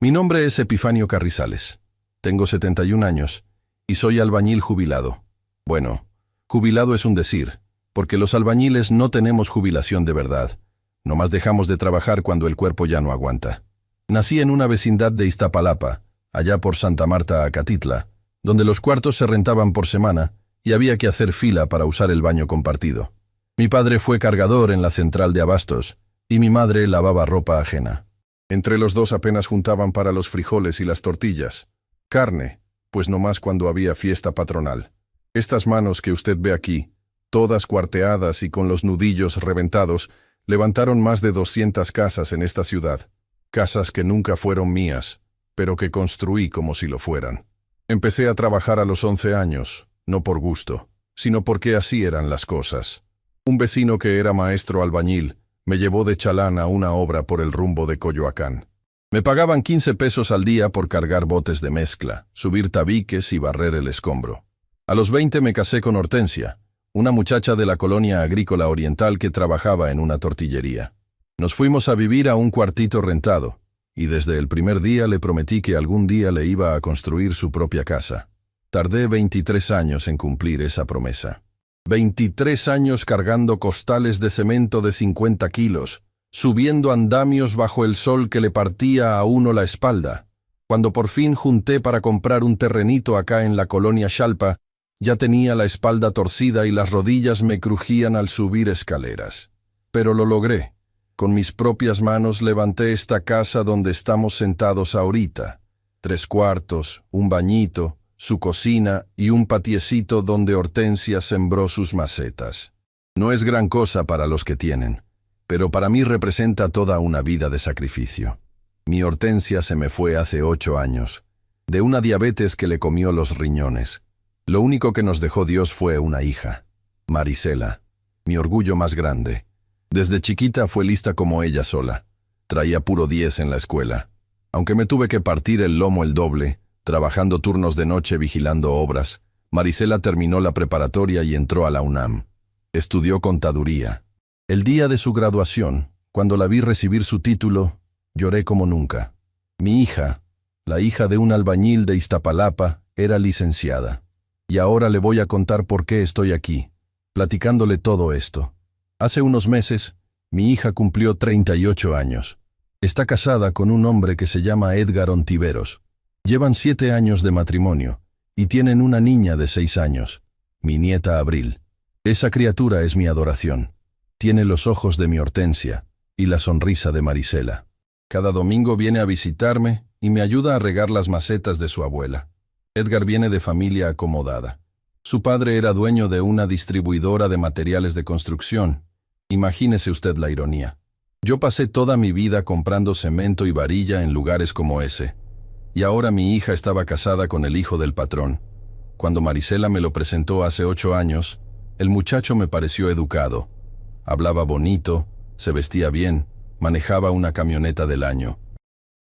Mi nombre es Epifanio Carrizales. Tengo 71 años y soy albañil jubilado. Bueno, jubilado es un decir, porque los albañiles no tenemos jubilación de verdad. Nomás dejamos de trabajar cuando el cuerpo ya no aguanta. Nací en una vecindad de Iztapalapa, allá por Santa Marta, Acatitla, donde los cuartos se rentaban por semana y había que hacer fila para usar el baño compartido. Mi padre fue cargador en la central de abastos y mi madre lavaba ropa ajena. Entre los dos apenas juntaban para los frijoles y las tortillas. Carne, pues nomás cuando había fiesta patronal. Estas manos que usted ve aquí, todas cuarteadas y con los nudillos reventados, levantaron más de 200 casas en esta ciudad. Casas que nunca fueron mías, pero que construí como si lo fueran. Empecé a trabajar a los 11 años, no por gusto, sino porque así eran las cosas. Un vecino que era maestro albañil me llevó de chalán a una obra por el rumbo de Coyoacán. Me pagaban 15 pesos al día por cargar botes de mezcla, subir tabiques y barrer el escombro. A los 20 me casé con Hortensia, una muchacha de la colonia agrícola oriental que trabajaba en una tortillería. Nos fuimos a vivir a un cuartito rentado, y desde el primer día le prometí que algún día le iba a construir su propia casa. Tardé 23 años en cumplir esa promesa. 23 años cargando costales de cemento de 50 kilos, subiendo andamios bajo el sol que le partía a uno la espalda. Cuando por fin junté para comprar un terrenito acá en la colonia Xalpa, ya tenía la espalda torcida y las rodillas me crujían al subir escaleras. Pero lo logré. Con mis propias manos levanté esta casa donde estamos sentados ahorita. 3 cuartos, un bañito, su cocina y un patiecito donde Hortensia sembró sus macetas. No es gran cosa para los que tienen, pero para mí representa toda una vida de sacrificio. Mi Hortensia se me fue hace 8 años, de una diabetes que le comió los riñones. Lo único que nos dejó Dios fue una hija, Marisela, mi orgullo más grande. Desde chiquita fue lista como ella sola. Traía puro 10 en la escuela. Aunque me tuve que partir el lomo el doble, trabajando turnos de noche vigilando obras, Marisela terminó la preparatoria y entró a la UNAM. Estudió contaduría. El día de su graduación, cuando la vi recibir su título, lloré como nunca. Mi hija, la hija de un albañil de Iztapalapa, era licenciada. Y ahora le voy a contar por qué estoy aquí, platicándole todo esto. Hace unos meses, mi hija cumplió 38 años. Está casada con un hombre que se llama Edgar Ontiveros. Llevan 7 años de matrimonio y tienen una niña de 6 años, mi nieta Abril. Esa criatura es mi adoración. Tiene los ojos de mi Hortensia y la sonrisa de Marisela. Cada domingo viene a visitarme y me ayuda a regar las macetas de su abuela. Edgar viene de familia acomodada. Su padre era dueño de una distribuidora de materiales de construcción. Imagínese usted la ironía. Yo pasé toda mi vida comprando cemento y varilla en lugares como ese. Y ahora mi hija estaba casada con el hijo del patrón. Cuando Marisela me lo presentó hace 8 años, el muchacho me pareció educado. Hablaba bonito, se vestía bien, manejaba una camioneta del año.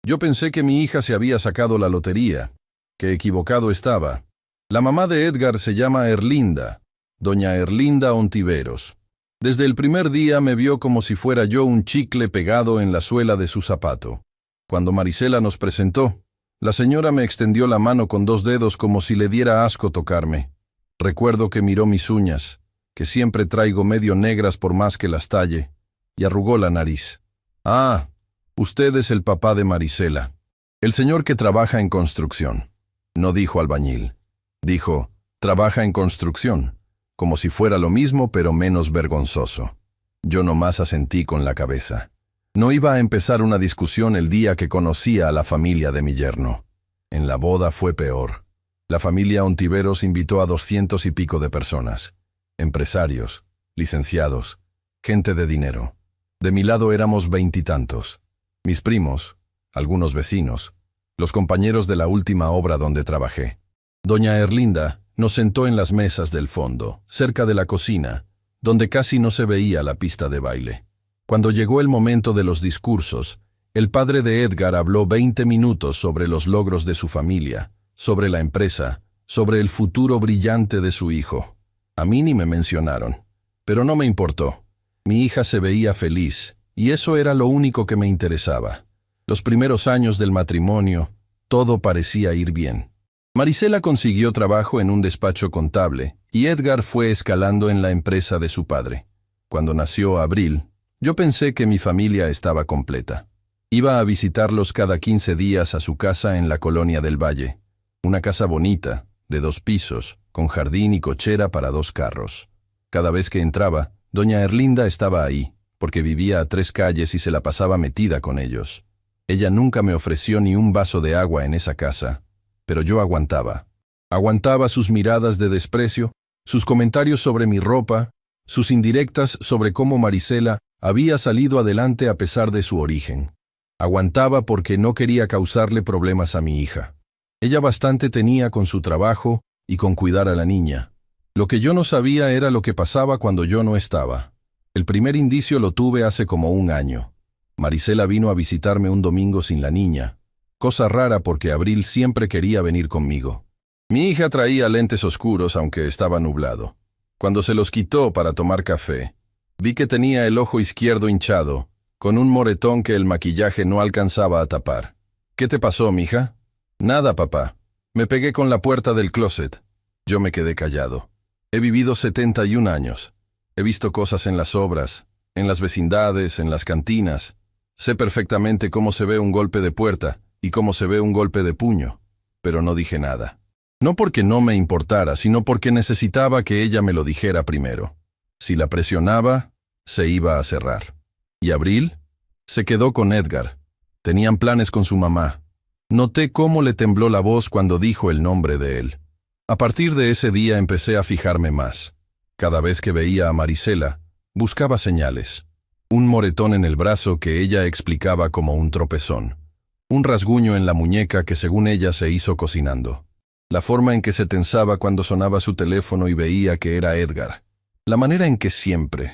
Yo pensé que mi hija se había sacado la lotería, que equivocado estaba. La mamá de Edgar se llama Erlinda, doña Erlinda Ontiveros. Desde el primer día me vio como si fuera yo un chicle pegado en la suela de su zapato. Cuando Marisela nos presentó, la señora me extendió la mano con 2 dedos como si le diera asco tocarme. Recuerdo que miró mis uñas, que siempre traigo medio negras por más que las talle, y arrugó la nariz. «Ah, usted es el papá de Marisela, el señor que trabaja en construcción». No dijo albañil. Dijo, trabaja en construcción, como si fuera lo mismo pero menos vergonzoso. Yo nomás asentí con la cabeza. No iba a empezar una discusión el día que conocía a la familia de mi yerno. En la boda fue peor. La familia Ontiveros invitó a 200 y pico de personas. Empresarios, licenciados, gente de dinero. De mi lado éramos 20 y tantos. Mis primos, algunos vecinos, los compañeros de la última obra donde trabajé. Doña Erlinda nos sentó en las mesas del fondo, cerca de la cocina, donde casi no se veía la pista de baile. Cuando llegó el momento de los discursos, el padre de Edgar habló 20 minutos sobre los logros de su familia, sobre la empresa, sobre el futuro brillante de su hijo. A mí ni me mencionaron, pero no me importó. Mi hija se veía feliz, y eso era lo único que me interesaba. Los primeros años del matrimonio, todo parecía ir bien. Marisela consiguió trabajo en un despacho contable y Edgar fue escalando en la empresa de su padre. Cuando nació Abril, yo pensé que mi familia estaba completa. Iba a visitarlos cada 15 días a su casa en la Colonia del Valle. Una casa bonita, de 2 pisos, con jardín y cochera para 2 carros. Cada vez que entraba, doña Erlinda estaba ahí, porque vivía a 3 calles y se la pasaba metida con ellos. Ella nunca me ofreció ni un vaso de agua en esa casa, pero yo aguantaba. Aguantaba sus miradas de desprecio, sus comentarios sobre mi ropa, sus indirectas sobre cómo Marisela había salido adelante a pesar de su origen. Aguantaba porque no quería causarle problemas a mi hija. Ella bastante tenía con su trabajo y con cuidar a la niña. Lo que yo no sabía era lo que pasaba cuando yo no estaba. El primer indicio lo tuve hace como 1 año. Marisela vino a visitarme un domingo sin la niña. Cosa rara porque Abril siempre quería venir conmigo. Mi hija traía lentes oscuros aunque estaba nublado. Cuando se los quitó para tomar café, vi que tenía el ojo izquierdo hinchado, con un moretón que el maquillaje no alcanzaba a tapar. ¿Qué te pasó, mija? Nada, papá. Me pegué con la puerta del closet. Yo me quedé callado. He vivido 71 años. He visto cosas en las obras, en las vecindades, en las cantinas. Sé perfectamente cómo se ve un golpe de puerta y cómo se ve un golpe de puño, pero no dije nada. No porque no me importara, sino porque necesitaba que ella me lo dijera primero. Si la presionaba, se iba a cerrar. ¿Y Abril? Se quedó con Edgar. Tenían planes con su mamá. Noté cómo le tembló la voz cuando dijo el nombre de él. A partir de ese día empecé a fijarme más. Cada vez que veía a Marisela, buscaba señales. Un moretón en el brazo que ella explicaba como un tropezón. Un rasguño en la muñeca que según ella se hizo cocinando. La forma en que se tensaba cuando sonaba su teléfono y veía que era Edgar. La manera en que siempre,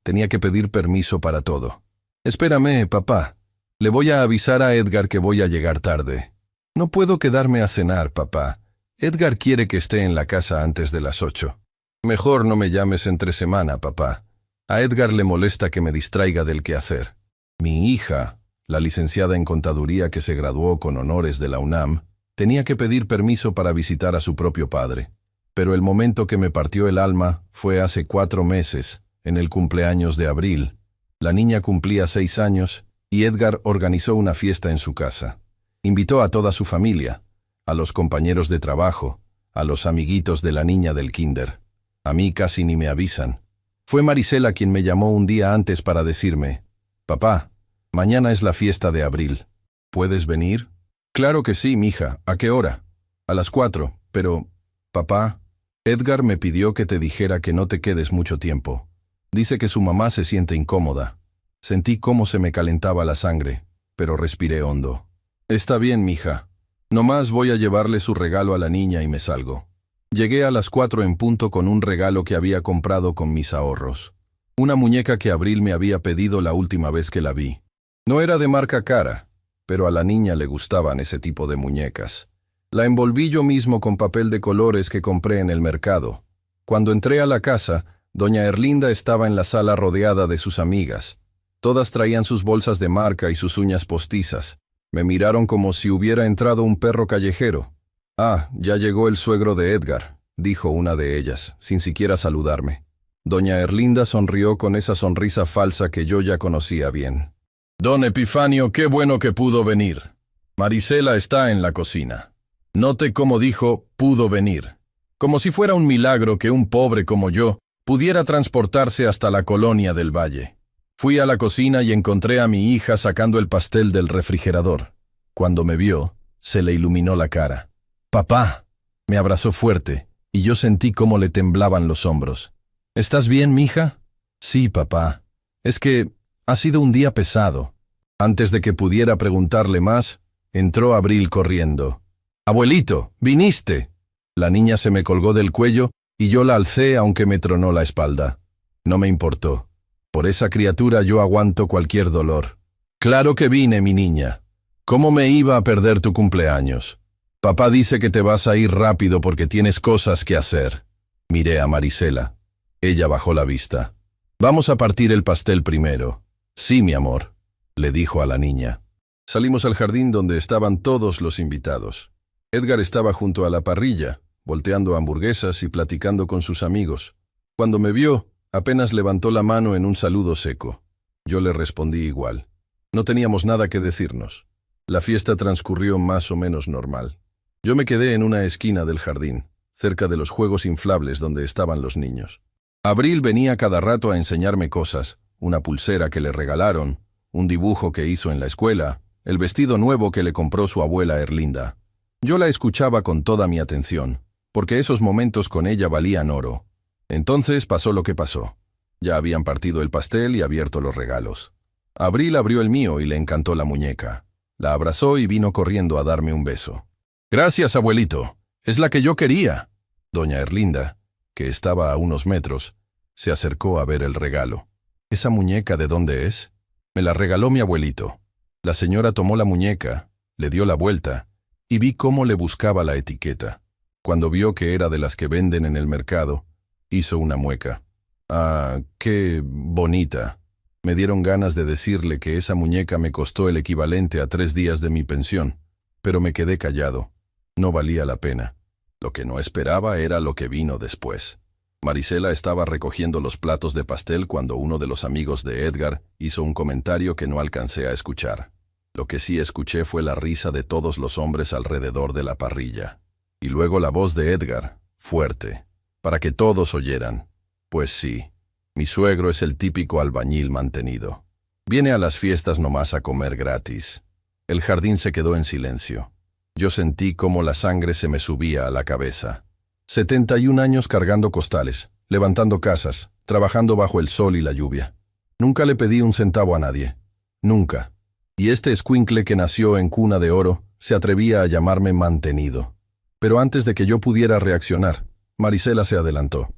tenía que pedir permiso para todo. Espérame, papá. Le voy a avisar a Edgar que voy a llegar tarde. No puedo quedarme a cenar, papá. Edgar quiere que esté en la casa antes de las 8. Mejor no me llames entre semana, papá. A Edgar le molesta que me distraiga del quehacer. Mi hija, la licenciada en contaduría que se graduó con honores de la UNAM, tenía que pedir permiso para visitar a su propio padre. Pero el momento que me partió el alma fue hace 4 meses, en el cumpleaños de Abril. La niña cumplía 6 años y Edgar organizó una fiesta en su casa. Invitó a toda su familia, a los compañeros de trabajo, a los amiguitos de la niña del kinder. A mí casi ni me avisan. Fue Marisela quien me llamó un día antes para decirme: «Papá, mañana es la fiesta de Abril. ¿Puedes venir?» «Claro que sí, mija. ¿A qué hora?» «A las 4, pero, papá, Edgar me pidió que te dijera que no te quedes mucho tiempo. Dice que su mamá se siente incómoda». Sentí cómo se me calentaba la sangre, pero respiré hondo. «Está bien, mija. Nomás voy a llevarle su regalo a la niña y me salgo». Llegué a las 4 en punto con un regalo que había comprado con mis ahorros. Una muñeca que Abril me había pedido la última vez que la vi. No era de marca cara, pero a la niña le gustaban ese tipo de muñecas. La envolví yo mismo con papel de colores que compré en el mercado. Cuando entré a la casa, doña Erlinda estaba en la sala rodeada de sus amigas. Todas traían sus bolsas de marca y sus uñas postizas. Me miraron como si hubiera entrado un perro callejero. «Ah, ya llegó el suegro de Edgar», dijo una de ellas, sin siquiera saludarme. Doña Erlinda sonrió con esa sonrisa falsa que yo ya conocía bien. «Don Epifanio, qué bueno que pudo venir. Marisela está en la cocina». Note cómo dijo «pudo venir», como si fuera un milagro que un pobre como yo pudiera transportarse hasta la Colonia del Valle. Fui a la cocina y encontré a mi hija sacando el pastel del refrigerador. Cuando me vio, se le iluminó la cara. «Papá», me abrazó fuerte, y yo sentí cómo le temblaban los hombros. «¿Estás bien, mija?» «Sí, papá. Es que ha sido un día pesado». Antes de que pudiera preguntarle más, entró Abril corriendo. «Abuelito, viniste». La niña se me colgó del cuello y yo la alcé aunque me tronó la espalda. No me importó. Por esa criatura yo aguanto cualquier dolor. «Claro que vine, mi niña. ¿Cómo me iba a perder tu cumpleaños? Papá dice que te vas a ir rápido porque tienes cosas que hacer». Miré a Marisela. Ella bajó la vista. «Vamos a partir el pastel primero». «Sí, mi amor», le dijo a la niña. Salimos al jardín donde estaban todos los invitados. Edgar estaba junto a la parrilla, volteando hamburguesas y platicando con sus amigos. Cuando me vio, apenas levantó la mano en un saludo seco. Yo le respondí igual. No teníamos nada que decirnos. La fiesta transcurrió más o menos normal. Yo me quedé en una esquina del jardín, cerca de los juegos inflables donde estaban los niños. Abril venía cada rato a enseñarme cosas, una pulsera que le regalaron, un dibujo que hizo en la escuela, el vestido nuevo que le compró su abuela Erlinda. Yo la escuchaba con toda mi atención, porque esos momentos con ella valían oro. Entonces pasó lo que pasó. Ya habían partido el pastel y abierto los regalos. Abril abrió el mío y le encantó la muñeca. La abrazó y vino corriendo a darme un beso. «Gracias, abuelito. Es la que yo quería». Doña Erlinda, que estaba a unos metros, se acercó a ver el regalo. «¿Esa muñeca de dónde es?» «Me la regaló mi abuelito». La señora tomó la muñeca, le dio la vuelta, y vi cómo le buscaba la etiqueta. Cuando vio que era de las que venden en el mercado, hizo una mueca. «Ah, qué bonita». Me dieron ganas de decirle que esa muñeca me costó el equivalente a 3 días de mi pensión, pero me quedé callado. No valía la pena. Lo que no esperaba era lo que vino después. Marisela estaba recogiendo los platos de pastel cuando uno de los amigos de Edgar hizo un comentario que no alcancé a escuchar. Lo que sí escuché fue la risa de todos los hombres alrededor de la parrilla. Y luego la voz de Edgar, fuerte, para que todos oyeran. Pues sí, mi suegro es el típico albañil mantenido. Viene a las fiestas nomás a comer gratis. El jardín se quedó en silencio. Yo sentí cómo la sangre se me subía a la cabeza. 71 años cargando costales, levantando casas, trabajando bajo el sol y la lluvia. Nunca le pedí un centavo a nadie. Nunca. Y este escuincle que nació en cuna de oro se atrevía a llamarme mantenido. Pero antes de que yo pudiera reaccionar, Marisela se adelantó.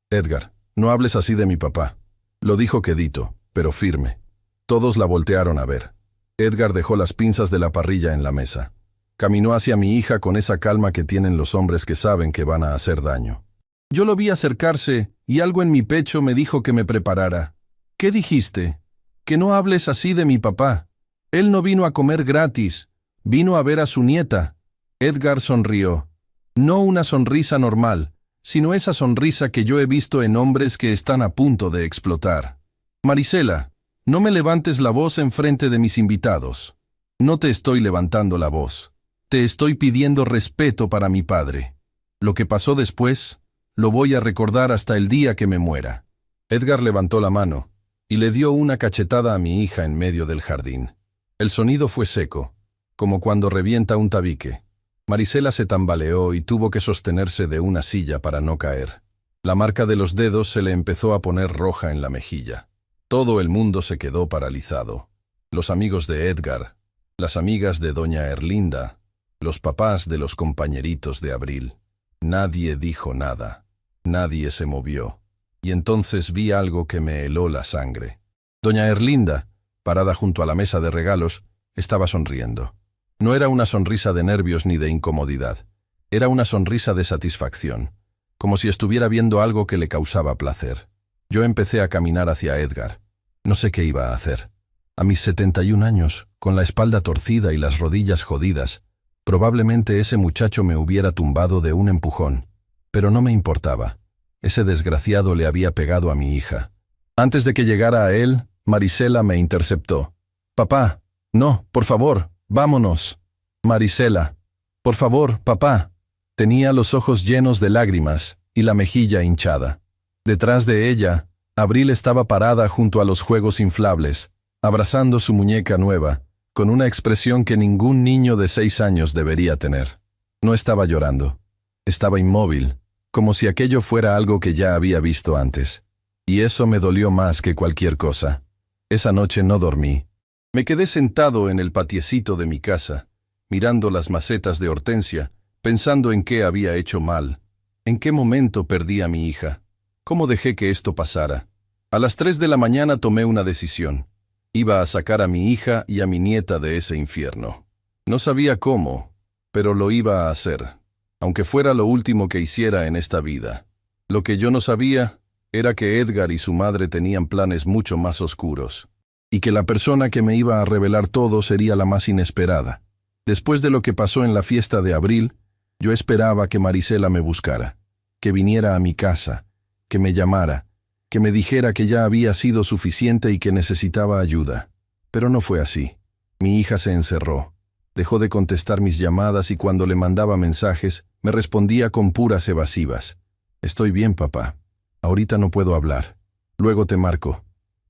«Edgar, no hables así de mi papá». Lo dijo quedito, pero firme. Todos la voltearon a ver. Edgar dejó las pinzas de la parrilla en la mesa. Caminó hacia mi hija con esa calma que tienen los hombres que saben que van a hacer daño. Yo lo vi acercarse y algo en mi pecho me dijo que me preparara. «¿Qué dijiste?» «Que no hables así de mi papá. Él no vino a comer gratis. Vino a ver a su nieta». Edgar sonrió. No una sonrisa normal, sino esa sonrisa que yo he visto en hombres que están a punto de explotar. «Marisela, no me levantes la voz en frente de mis invitados». «No te estoy levantando la voz. Te estoy pidiendo respeto para mi padre. Lo que pasó después, lo voy a recordar hasta el día que me muera». Edgar levantó la mano y le dio una cachetada a mi hija en medio del jardín. El sonido fue seco, como cuando revienta un tabique. Marisela se tambaleó y tuvo que sostenerse de una silla para no caer. La marca de los dedos se le empezó a poner roja en la mejilla. Todo el mundo se quedó paralizado. Los amigos de Edgar, las amigas de doña Erlinda, los papás de los compañeritos de Abril. Nadie dijo nada. Nadie se movió. Y entonces vi algo que me heló la sangre. Doña Erlinda, parada junto a la mesa de regalos, estaba sonriendo. No era una sonrisa de nervios ni de incomodidad. Era una sonrisa de satisfacción, como si estuviera viendo algo que le causaba placer. Yo empecé a caminar hacia Edgar. No sé qué iba a hacer. A mis 71 años, con la espalda torcida y las rodillas jodidas, probablemente ese muchacho me hubiera tumbado de un empujón. Pero no me importaba. Ese desgraciado le había pegado a mi hija. Antes de que llegara a él, Marisela me interceptó. «Papá, no, por favor, vámonos». «Marisela, por favor, papá». Tenía los ojos llenos de lágrimas y la mejilla hinchada. Detrás de ella, Abril estaba parada junto a los juegos inflables, abrazando su muñeca nueva, con una expresión que ningún niño de 6 años debería tener. No estaba llorando. Estaba inmóvil, como si aquello fuera algo que ya había visto antes. Y eso me dolió más que cualquier cosa. Esa noche no dormí. Me quedé sentado en el patiecito de mi casa, mirando las macetas de hortensia, pensando en qué había hecho mal, en qué momento perdí a mi hija, cómo dejé que esto pasara. A las 3 de la mañana tomé una decisión. Iba a sacar a mi hija y a mi nieta de ese infierno. No sabía cómo, pero lo iba a hacer, aunque fuera lo último que hiciera en esta vida. Lo que yo no sabía era que Edgar y su madre tenían planes mucho más oscuros. y que la persona que me iba a revelar todo sería la más inesperada. Después de lo que pasó en la fiesta de abril, yo esperaba que Marisela me buscara, que viniera a mi casa, que me llamara, que me dijera que ya había sido suficiente y que necesitaba ayuda. Pero no fue así. Mi hija se encerró. Dejó de contestar mis llamadas y cuando le mandaba mensajes, me respondía con puras evasivas. Estoy bien, papá. Ahorita no puedo hablar. Luego te marco.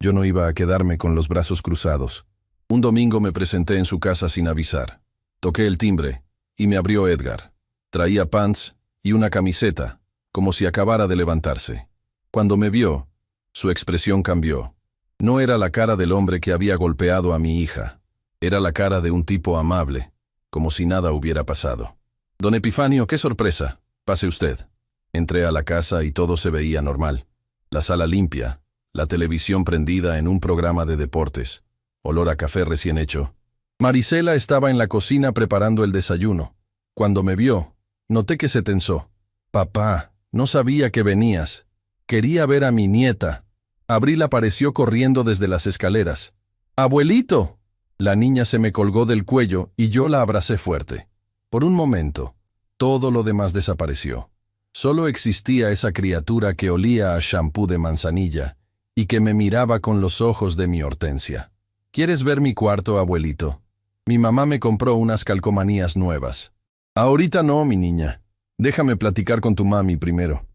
Yo no iba a quedarme con los brazos cruzados. Un domingo me presenté en su casa sin avisar. Toqué el timbre y me abrió Edgar. Traía pants y una camiseta, como si acabara de levantarse. Cuando me vio, su expresión cambió. No era la cara del hombre que había golpeado a mi hija. Era la cara de un tipo amable, como si nada hubiera pasado. Don Epifanio, qué sorpresa. Pase usted. Entré a la casa y todo se veía normal. La sala limpia, la televisión prendida en un programa de deportes, olor a café recién hecho. Marisela estaba en la cocina preparando el desayuno. Cuando me vio, noté que se tensó. Papá, no sabía que venías. Quería ver a mi nieta. Abril apareció corriendo desde las escaleras. ¡Abuelito! La niña se me colgó del cuello y yo la abracé fuerte. Por un momento, todo lo demás desapareció. Solo existía esa criatura que olía a shampoo de manzanilla y que me miraba con los ojos de mi Hortensia. ¿Quieres ver mi cuarto, abuelito? Mi mamá me compró unas calcomanías nuevas. Ahorita no, mi niña. Déjame platicar con tu mami primero.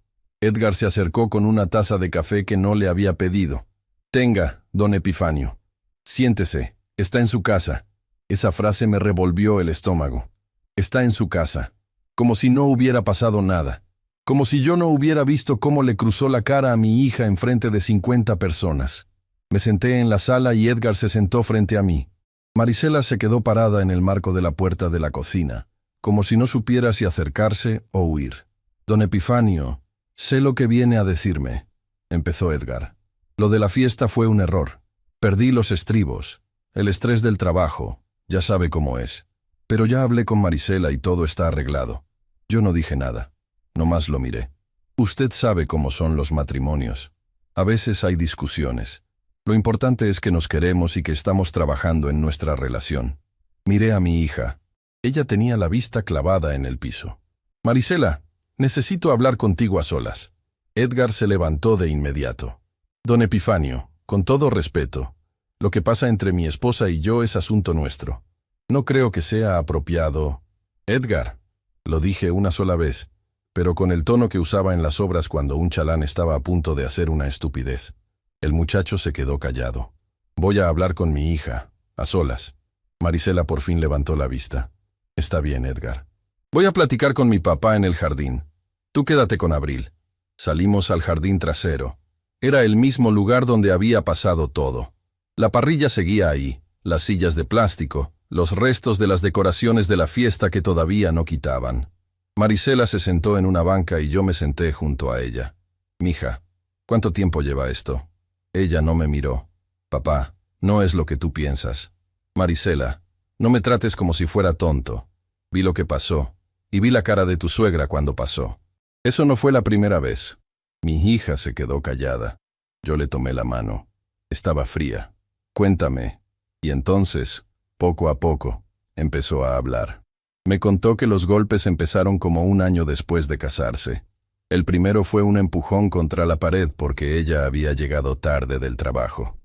Edgar se acercó con una taza de café que no le había pedido. Tenga, don Epifanio. Siéntese, está en su casa. Esa frase me revolvió el estómago. Está en su casa. Como si no hubiera pasado nada. Como si yo no hubiera visto cómo le cruzó la cara a mi hija enfrente de 50 personas. Me senté en la sala y Edgar se sentó frente a mí. Marisela se quedó parada en el marco de la puerta de la cocina, como si no supiera si acercarse o huir. Don Epifanio, sé lo que viene a decirme, empezó Edgar. Lo de la fiesta fue un error. Perdí los estribos, el estrés del trabajo, ya sabe cómo es. Pero ya hablé con Marisela y todo está arreglado. Yo no dije nada, nomás lo miré. Usted sabe cómo son los matrimonios. A veces hay discusiones. Lo importante es que nos queremos y que estamos trabajando en nuestra relación. Miré a mi hija. Ella tenía la vista clavada en el piso. Marisela, necesito hablar contigo a solas. Edgar se levantó de inmediato. Don Epifanio, con todo respeto, lo que pasa entre mi esposa y yo es asunto nuestro. No creo que sea apropiado. Edgar, lo dije una sola vez, pero con el tono que usaba en las obras cuando un chalán estaba a punto de hacer una estupidez. El muchacho se quedó callado. Voy a hablar con mi hija, a solas. Marisela por fin levantó la vista. Está bien, Edgar. Voy a platicar con mi papá en el jardín. Tú quédate con Abril. Salimos al jardín trasero. Era el mismo lugar donde había pasado todo. La parrilla seguía ahí, las sillas de plástico, los restos de las decoraciones de la fiesta que todavía no quitaban. Marisela se sentó en una banca y yo me senté junto a ella. Mija, ¿cuánto tiempo lleva esto? Ella no me miró. Papá, no es lo que tú piensas. Marisela, no me trates como si fuera tonto. Vi lo que pasó, y vi la cara de tu suegra cuando pasó. Eso no fue la primera vez. Mi hija se quedó callada. Yo le tomé la mano. Estaba fría. Cuéntame. Y entonces, poco a poco, empezó a hablar. Me contó que los golpes empezaron como un año después de casarse. El primero fue un empujón contra la pared porque ella había llegado tarde del trabajo.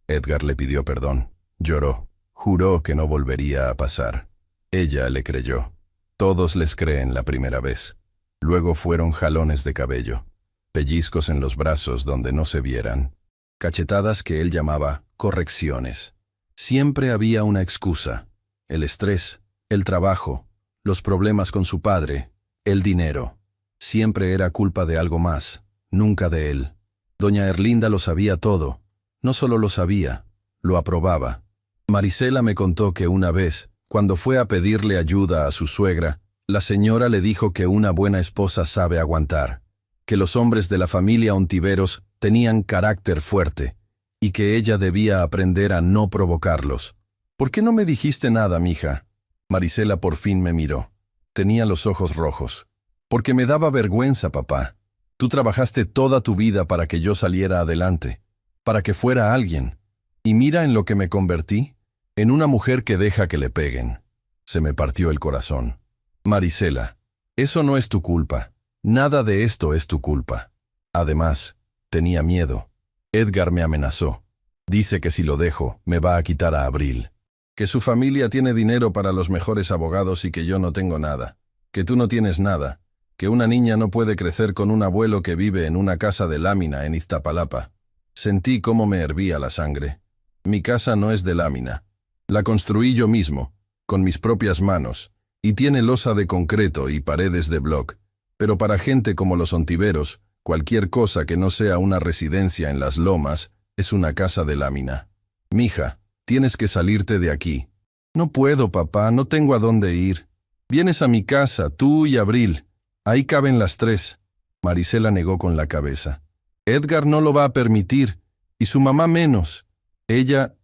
Edgar le pidió perdón. Lloró. Juró que no volvería a pasar. Ella le creyó. Todos les creen la primera vez. Luego fueron jalones de cabello, pellizcos en los brazos donde no se vieran, cachetadas que él llamaba correcciones. Siempre había una excusa: el estrés, el trabajo, los problemas con su padre, el dinero. Siempre era culpa de algo más, nunca de él. Doña Erlinda lo sabía todo. No solo lo sabía, lo aprobaba. Marisela me contó que una vez, cuando fue a pedirle ayuda a su suegra, la señora le dijo que una buena esposa sabe aguantar, que los hombres de la familia Ontiveros tenían carácter fuerte y que ella debía aprender a no provocarlos. ¿Por qué no me dijiste nada, mija? Marisela por fin me miró. Tenía los ojos rojos. Porque me daba vergüenza, papá. Tú trabajaste toda tu vida para que yo saliera adelante, para que fuera alguien. Y mira en lo que me convertí, en una mujer que deja que le peguen. Se me partió el corazón. Marisela, eso no es tu culpa. Nada de esto es tu culpa. Además, tenía miedo. Edgar me amenazó. Dice que si lo dejo, me va a quitar a Abril. Que su familia tiene dinero para los mejores abogados y que yo no tengo nada. Que tú no tienes nada. Que una niña no puede crecer con un abuelo que vive en una casa de lámina en Iztapalapa. Sentí cómo me hervía la sangre. Mi casa no es de lámina. La construí yo mismo, con mis propias manos, y tiene losa de concreto y paredes de bloc. Pero para gente como los Ontiveros, cualquier cosa que no sea una residencia en las lomas es una casa de lámina. Mija, tienes que salirte de aquí. No puedo, papá, no tengo a dónde ir. Vienes a mi casa, tú y Abril. Ahí caben las tres. Marisela negó con la cabeza. Edgar no lo va a permitir, y su mamá menos. Ella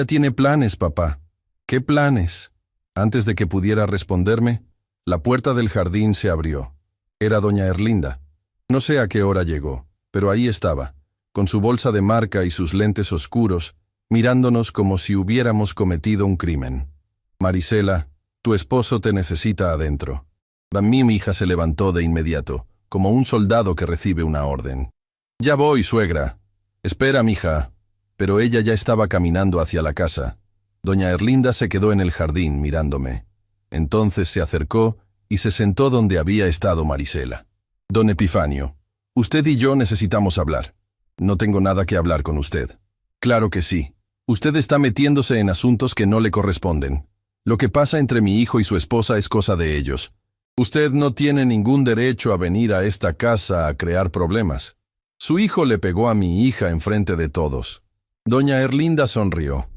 tiene planes, papá. ¿Qué planes? Antes de que pudiera responderme, la puerta del jardín se abrió. Era doña Erlinda. No sé a qué hora llegó, pero ahí estaba, con su bolsa de marca y sus lentes oscuros, mirándonos como si hubiéramos cometido un crimen. Marisela, tu esposo te necesita adentro. Mi hija se levantó de inmediato, como un soldado que recibe una orden. Ya voy, suegra. Espera, mija. Pero ella ya estaba caminando hacia la casa. Doña Erlinda se quedó en el jardín mirándome. Entonces se acercó y se sentó donde había estado Marisela. Don Epifanio, usted y yo necesitamos hablar. No tengo nada que hablar con usted. Claro que sí. Usted está metiéndose en asuntos que no le corresponden. Lo que pasa entre mi hijo y su esposa es cosa de ellos. Usted no tiene ningún derecho a venir a esta casa a crear problemas. Su hijo le pegó a mi hija enfrente de todos. Doña Erlinda sonrió.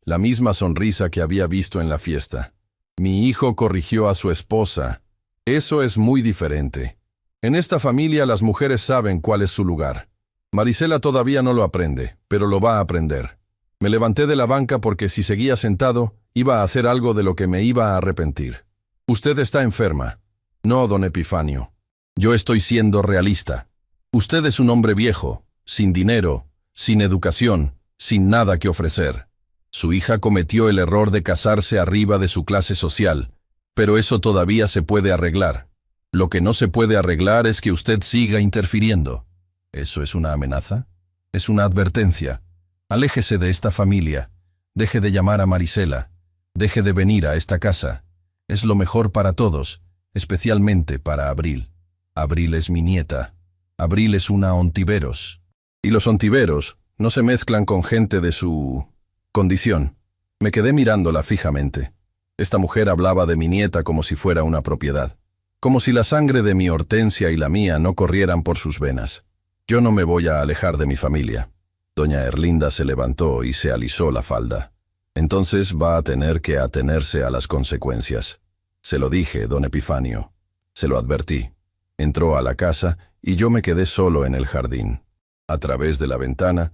La misma sonrisa que había visto en la fiesta. Mi hijo corrigió a su esposa. Eso es muy diferente. En esta familia las mujeres saben cuál es su lugar. Marisela todavía no lo aprende, pero lo va a aprender. Me levanté de la banca porque si seguía sentado, iba a hacer algo de lo que me iba a arrepentir. Usted está enferma. No, don Epifanio. Yo estoy siendo realista. Usted es un hombre viejo, sin dinero, sin educación, sin nada que ofrecer. Su hija cometió el error de casarse arriba de su clase social, pero eso todavía se puede arreglar. Lo que no se puede arreglar es que usted siga interfiriendo. ¿Eso es una amenaza? Es una advertencia. Aléjese de esta familia. Deje de llamar a Marisela. Deje de venir a esta casa. Es lo mejor para todos, especialmente para Abril. Abril es mi nieta. Abril es una Ontiveros. Y los Ontiveros no se mezclan con gente de su condición. Me quedé mirándola fijamente. Esta mujer hablaba de mi nieta como si fuera una propiedad. Como si la sangre de mi Hortensia y la mía no corrieran por sus venas. Yo no me voy a alejar de mi familia. Doña Erlinda se levantó y se alisó la falda. Entonces va a tener que atenerse a las consecuencias. Se lo dije, don Epifanio. Se lo advertí. Entró a la casa y yo me quedé solo en el jardín. A través de la ventana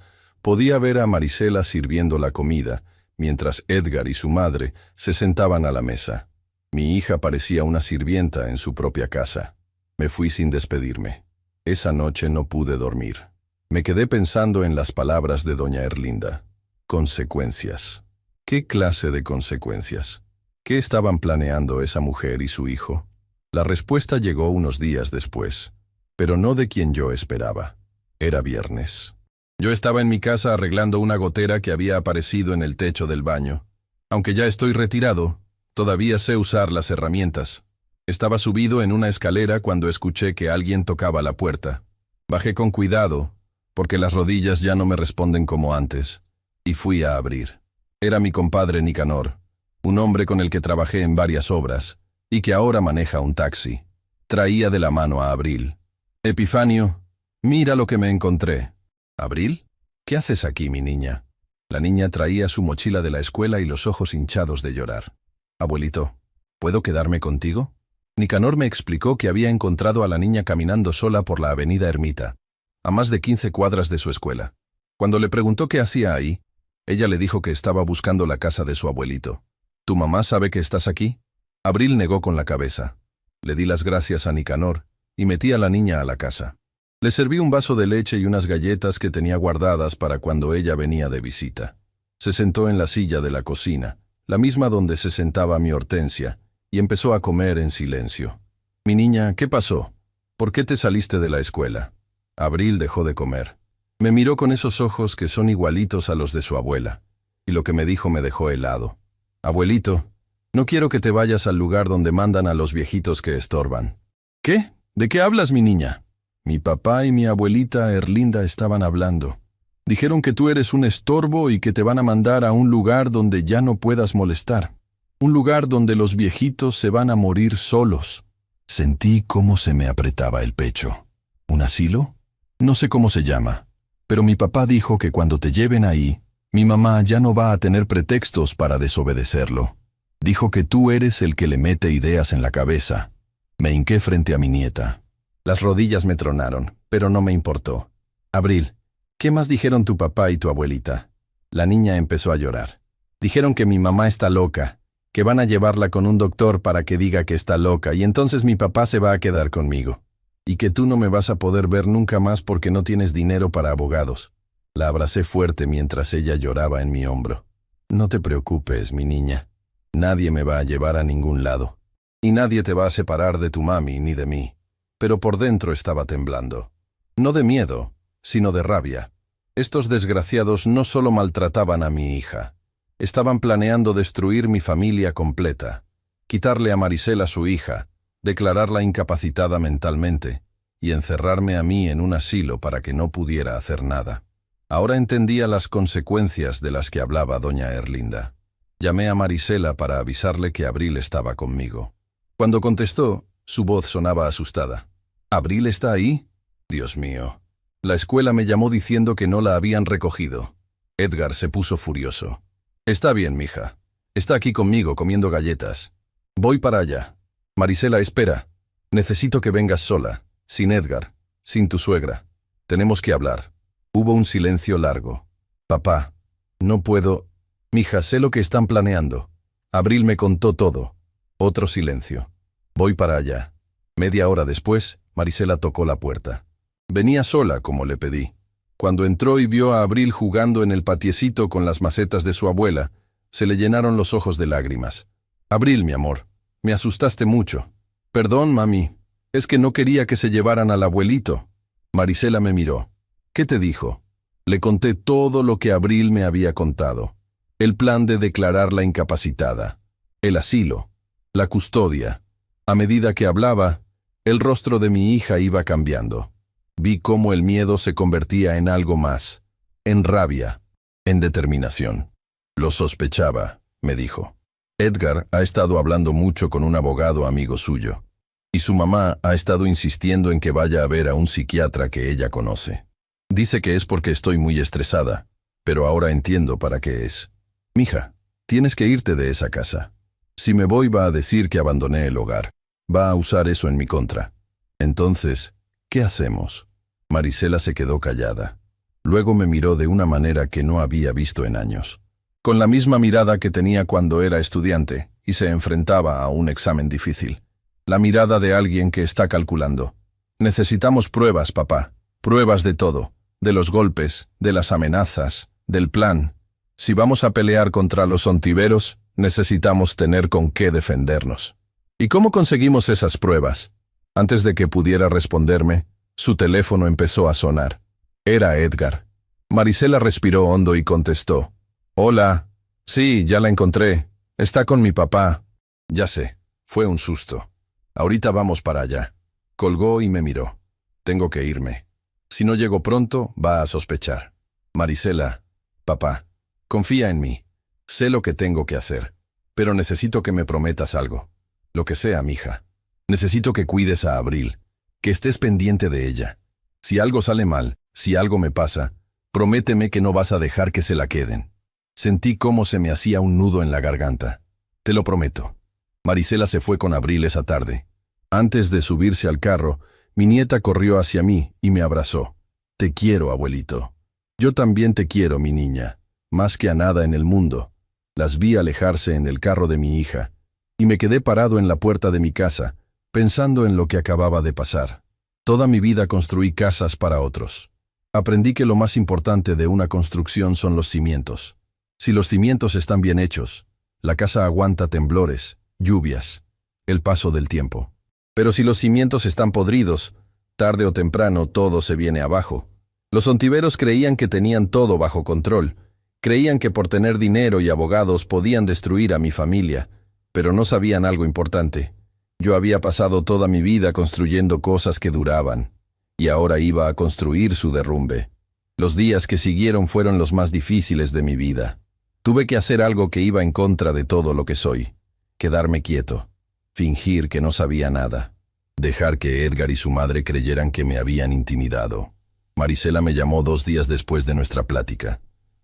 podía ver a Marisela sirviendo la comida, mientras Edgar y su madre se sentaban a la mesa. Mi hija parecía una sirvienta en su propia casa. Me fui sin despedirme. Esa noche no pude dormir. Me quedé pensando en las palabras de doña Erlinda. Consecuencias. ¿Qué clase de consecuencias? ¿Qué estaban planeando esa mujer y su hijo? La respuesta llegó unos días después, pero no de quien yo esperaba. Era viernes. Yo estaba en mi casa arreglando una gotera que había aparecido en el techo del baño. Aunque ya estoy retirado, todavía sé usar las herramientas. Estaba subido en una escalera cuando escuché que alguien tocaba la puerta. Bajé con cuidado, porque las rodillas ya no me responden como antes, y fui a abrir. Era mi compadre Nicanor, un hombre con el que trabajé en varias obras, y que ahora maneja un taxi. Traía de la mano a Abril. Epifanio, mira lo que me encontré. ¿Abril? ¿Qué haces aquí, mi niña? La niña traía su mochila de la escuela y los ojos hinchados de llorar. Abuelito, ¿puedo quedarme contigo? Nicanor me explicó que había encontrado a la niña caminando sola por la avenida Ermita, a más de 15 cuadras de su escuela. Cuando le preguntó qué hacía ahí, ella le dijo que estaba buscando la casa de su abuelito. ¿Tu mamá sabe que estás aquí? Abril negó con la cabeza. Le di las gracias a Nicanor y metí a la niña a la casa. Le serví un vaso de leche y unas galletas que tenía guardadas para cuando ella venía de visita. Se sentó en la silla de la cocina, la misma donde se sentaba mi Hortensia, y empezó a comer en silencio. Mi niña, ¿qué pasó? ¿Por qué te saliste de la escuela? Abril dejó de comer. Me miró con esos ojos que son igualitos a los de su abuela, y lo que me dijo me dejó helado. Abuelito, no quiero que te vayas al lugar donde mandan a los viejitos que estorban. ¿Qué? ¿De qué hablas, mi niña? Mi papá y mi abuelita Erlinda estaban hablando. Dijeron que tú eres un estorbo y que te van a mandar a un lugar donde ya no puedas molestar. Un lugar donde los viejitos se van a morir solos. Sentí cómo se me apretaba el pecho. ¿Un asilo? No sé cómo se llama, pero mi papá dijo que cuando te lleven ahí, mi mamá ya no va a tener pretextos para desobedecerlo. Dijo que tú eres el que le mete ideas en la cabeza. Me hinqué frente a mi nieta. Las rodillas me tronaron, pero no me importó. Abril, ¿qué más dijeron tu papá y tu abuelita? La niña empezó a llorar. Dijeron que mi mamá está loca, que van a llevarla con un doctor para que diga que está loca y entonces mi papá se va a quedar conmigo. Y que tú no me vas a poder ver nunca más porque no tienes dinero para abogados. La abracé fuerte mientras ella lloraba en mi hombro. No te preocupes, mi niña. Nadie me va a llevar a ningún lado. Y nadie te va a separar de tu mami ni de mí. Pero por dentro estaba temblando. No de miedo, sino de rabia. Estos desgraciados no solo maltrataban a mi hija. Estaban planeando destruir mi familia completa. Quitarle a Marisela su hija, declararla incapacitada mentalmente y encerrarme a mí en un asilo para que no pudiera hacer nada. Ahora entendía las consecuencias de las que hablaba doña Erlinda. Llamé a Marisela para avisarle que Abril estaba conmigo. Cuando contestó, su voz sonaba asustada. ¿Abril está ahí? Dios mío. La escuela me llamó diciendo que no la habían recogido. Edgar se puso furioso. Está bien, mija. Está aquí conmigo comiendo galletas. Voy para allá. Marisela, espera. Necesito que vengas sola, sin Edgar, sin tu suegra. Tenemos que hablar. Hubo un silencio largo. Papá, no puedo. Mija, sé lo que están planeando. Abril me contó todo. Otro silencio. Voy para allá. Media hora después, Marisela tocó la puerta. Venía sola, como le pedí. Cuando entró y vio a Abril jugando en el patiecito con las macetas de su abuela, se le llenaron los ojos de lágrimas. Abril, mi amor, me asustaste mucho. Perdón, mami, es que no quería que se llevaran al abuelito. Marisela me miró. ¿Qué te dijo? Le conté todo lo que Abril me había contado. El plan de declararla incapacitada. El asilo. La custodia. A medida que hablaba, el rostro de mi hija iba cambiando. Vi cómo el miedo se convertía en algo más, en rabia, en determinación. Lo sospechaba, me dijo. Edgar ha estado hablando mucho con un abogado amigo suyo, y su mamá ha estado insistiendo en que vaya a ver a un psiquiatra que ella conoce. Dice que es porque estoy muy estresada, pero ahora entiendo para qué es. Mija, tienes que irte de esa casa. Si me voy va a decir que abandoné el hogar. Va a usar eso en mi contra. Entonces, ¿qué hacemos? Marisela se quedó callada. Luego me miró de una manera que no había visto en años. Con la misma mirada que tenía cuando era estudiante y se enfrentaba a un examen difícil. La mirada de alguien que está calculando. Necesitamos pruebas, papá. Pruebas de todo. De los golpes, de las amenazas, del plan. Si vamos a pelear contra los ontiveros, necesitamos tener con qué defendernos. ¿Y cómo conseguimos esas pruebas? Antes de que pudiera responderme, su teléfono empezó a sonar. Era Edgar. Marisela respiró hondo y contestó. Hola. Sí, ya la encontré. Está con mi papá. Ya sé. Fue un susto. Ahorita vamos para allá. Colgó y me miró. Tengo que irme. Si no llego pronto, va a sospechar. Marisela, papá, confía en mí. Sé lo que tengo que hacer, pero necesito que me prometas algo. Lo que sea, mija. Necesito que cuides a Abril, que estés pendiente de ella. Si algo sale mal, si algo me pasa, prométeme que no vas a dejar que se la queden. Sentí cómo se me hacía un nudo en la garganta. Te lo prometo. Marisela se fue con Abril esa tarde. Antes de subirse al carro, mi nieta corrió hacia mí y me abrazó. Te quiero, abuelito. Yo también te quiero, mi niña, más que a nada en el mundo. Las vi alejarse en el carro de mi hija, y me quedé parado en la puerta de mi casa, pensando en lo que acababa de pasar. Toda mi vida construí casas para otros. Aprendí que lo más importante de una construcción son los cimientos. Si los cimientos están bien hechos, la casa aguanta temblores, lluvias, el paso del tiempo. Pero si los cimientos están podridos, tarde o temprano todo se viene abajo. Los ontiveros creían que tenían todo bajo control. Creían que por tener dinero y abogados podían destruir a mi familia, pero no sabían algo importante. Yo había pasado toda mi vida construyendo cosas que duraban, y ahora iba a construir su derrumbe. Los días que siguieron fueron los más difíciles de mi vida. Tuve que hacer algo que iba en contra de todo lo que soy. Quedarme quieto. Fingir que no sabía nada. Dejar que Edgar y su madre creyeran que me habían intimidado. Marisela me llamó 2 días después de nuestra plática.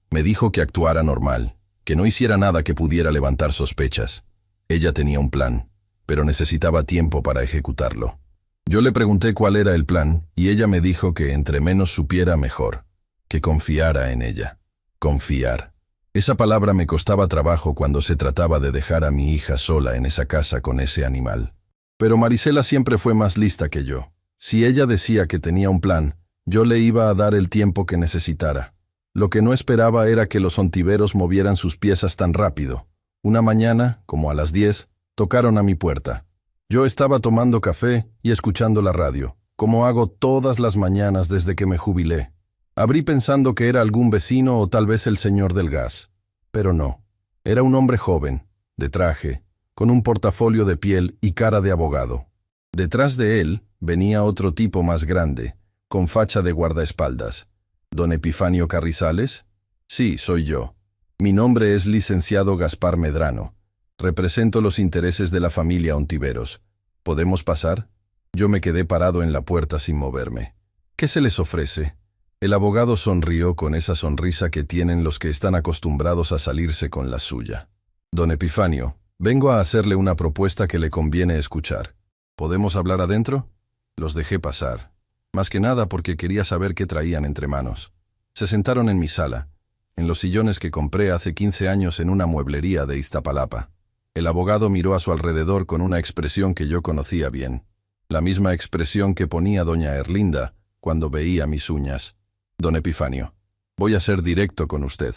Me dijo que actuara normal, que no hiciera nada que pudiera levantar sospechas. Ella tenía un plan, pero necesitaba tiempo para ejecutarlo. Yo le pregunté cuál era el plan, y ella me dijo que entre menos supiera mejor, que confiara en ella. Confiar. Esa palabra me costaba trabajo cuando se trataba de dejar a mi hija sola en esa casa con ese animal. Pero Marisela siempre fue más lista que yo. Si ella decía que tenía un plan, yo le iba a dar el tiempo que necesitara. Lo que no esperaba era que los ontiveros movieran sus piezas tan rápido. Una mañana, como a las 10, tocaron a mi puerta. Yo estaba tomando café y escuchando la radio, como hago todas las mañanas desde que me jubilé. Abrí pensando que era algún vecino o tal vez el señor del gas. Pero no. Era un hombre joven, de traje, con un portafolio de piel y cara de abogado. Detrás de él venía otro tipo más grande, con facha de guardaespaldas. ¿Don Epifanio Carrizales? Sí, soy yo. Mi nombre es licenciado Gaspar Medrano. Represento los intereses de la familia Ontiveros. ¿Podemos pasar? Yo me quedé parado en la puerta sin moverme. ¿Qué se les ofrece? El abogado sonrió con esa sonrisa que tienen los que están acostumbrados a salirse con la suya. Don Epifanio, vengo a hacerle una propuesta que le conviene escuchar. ¿Podemos hablar adentro? Los dejé pasar. Más que nada porque quería saber qué traían entre manos. Se sentaron en mi sala, en los sillones que compré hace 15 años en una mueblería de Iztapalapa. El abogado miró a su alrededor con una expresión que yo conocía bien. La misma expresión que ponía doña Erlinda cuando veía mis uñas. Don Epifanio, voy a ser directo con usted.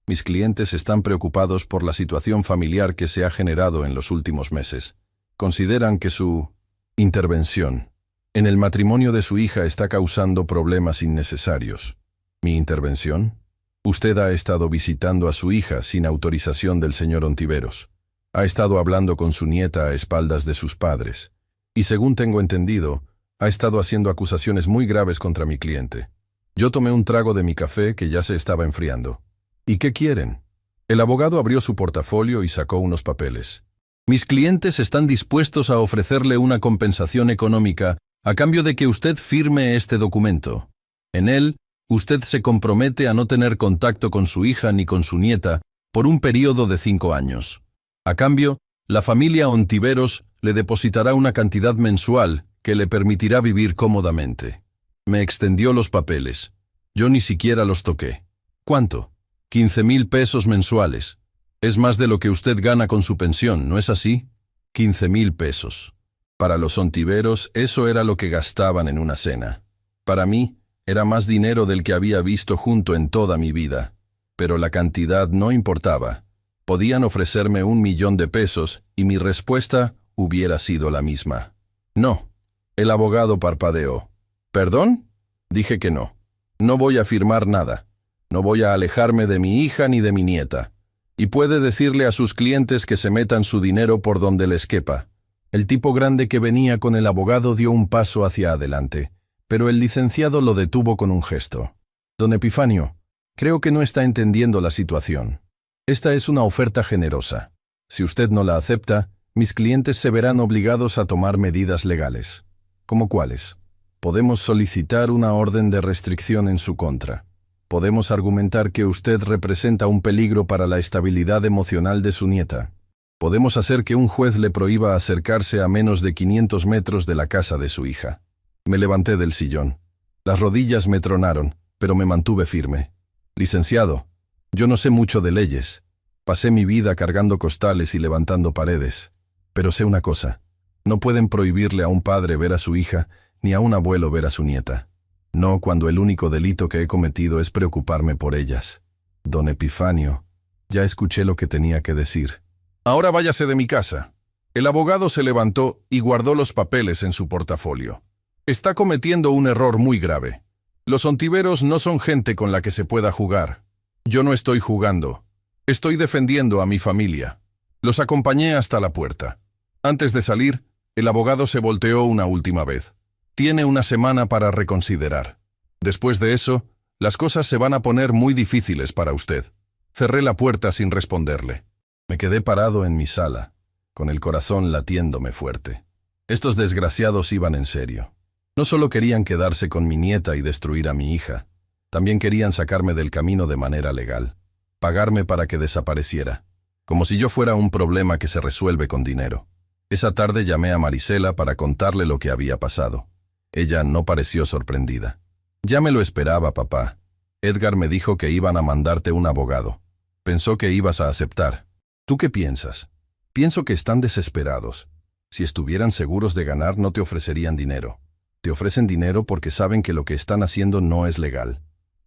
Mis clientes están preocupados por la situación familiar que se ha generado en los últimos meses. Consideran que su intervención en el matrimonio de su hija está causando problemas innecesarios. ¿Mi intervención? Usted ha estado visitando a su hija sin autorización del señor Ontiveros. Ha estado hablando con su nieta a espaldas de sus padres. Y según tengo entendido, ha estado haciendo acusaciones muy graves contra mi cliente. Yo tomé un trago de mi café que ya se estaba enfriando. ¿Y qué quieren? El abogado abrió su portafolio y sacó unos papeles. Mis clientes están dispuestos a ofrecerle una compensación económica a cambio de que usted firme este documento. En él, usted se compromete a no tener contacto con su hija ni con su nieta por un período de 5 años. A cambio, la familia Ontiveros le depositará una cantidad mensual que le permitirá vivir cómodamente. Me extendió los papeles. Yo ni siquiera los toqué. ¿Cuánto? 15,000 pesos mensuales. Es más de lo que usted gana con su pensión, ¿no es así? 15,000 pesos. Para los Ontiveros, eso era lo que gastaban en una cena. Para mí, era más dinero del que había visto junto en toda mi vida. Pero la cantidad no importaba. Podían ofrecerme 1,000,000 de pesos y mi respuesta hubiera sido la misma. No. El abogado parpadeó. ¿Perdón? Dije que no. No voy a firmar nada. No voy a alejarme de mi hija ni de mi nieta. Y puede decirle a sus clientes que se metan su dinero por donde les quepa. El tipo grande que venía con el abogado dio un paso hacia adelante, pero el licenciado lo detuvo con un gesto. Don Epifanio, creo que no está entendiendo la situación. Esta es una oferta generosa. Si usted no la acepta, mis clientes se verán obligados a tomar medidas legales. ¿Cómo cuáles? Podemos solicitar una orden de restricción en su contra. Podemos argumentar que usted representa un peligro para la estabilidad emocional de su nieta. Podemos hacer que un juez le prohíba acercarse a menos de 500 metros de la casa de su hija. Me levanté del sillón. Las rodillas me tronaron, pero me mantuve firme. Licenciado, yo no sé mucho de leyes. Pasé mi vida cargando costales y levantando paredes. Pero sé una cosa. No pueden prohibirle a un padre ver a su hija, ni a un abuelo ver a su nieta. No cuando el único delito que he cometido es preocuparme por ellas. Don Epifanio, Ya escuché lo que tenía que decir. Ahora váyase de mi casa. El abogado se levantó y guardó los papeles en su portafolio. Está cometiendo un error muy grave. Los ontiveros no son gente con la que se pueda jugar. Yo no estoy jugando. Estoy defendiendo a mi familia. Los acompañé hasta la puerta. Antes de salir, el abogado se volteó una última vez. Tiene una semana para reconsiderar. Después de eso, las cosas se van a poner muy difíciles para usted. Cerré la puerta sin responderle. Me quedé parado en mi sala, con el corazón latiéndome fuerte. Estos desgraciados iban en serio. No solo querían quedarse con mi nieta y destruir a mi hija, también querían sacarme del camino de manera legal, pagarme para que desapareciera, como si yo fuera un problema que se resuelve con dinero. Esa tarde llamé a Marisela para contarle lo que había pasado. Ella no pareció sorprendida. Ya me lo esperaba, papá. Edgar me dijo que iban a mandarte un abogado. Pensó que ibas a aceptar. ¿Tú qué piensas? Pienso que están desesperados. Si estuvieran seguros de ganar, no te ofrecerían dinero. Te ofrecen dinero porque saben que lo que están haciendo no es legal.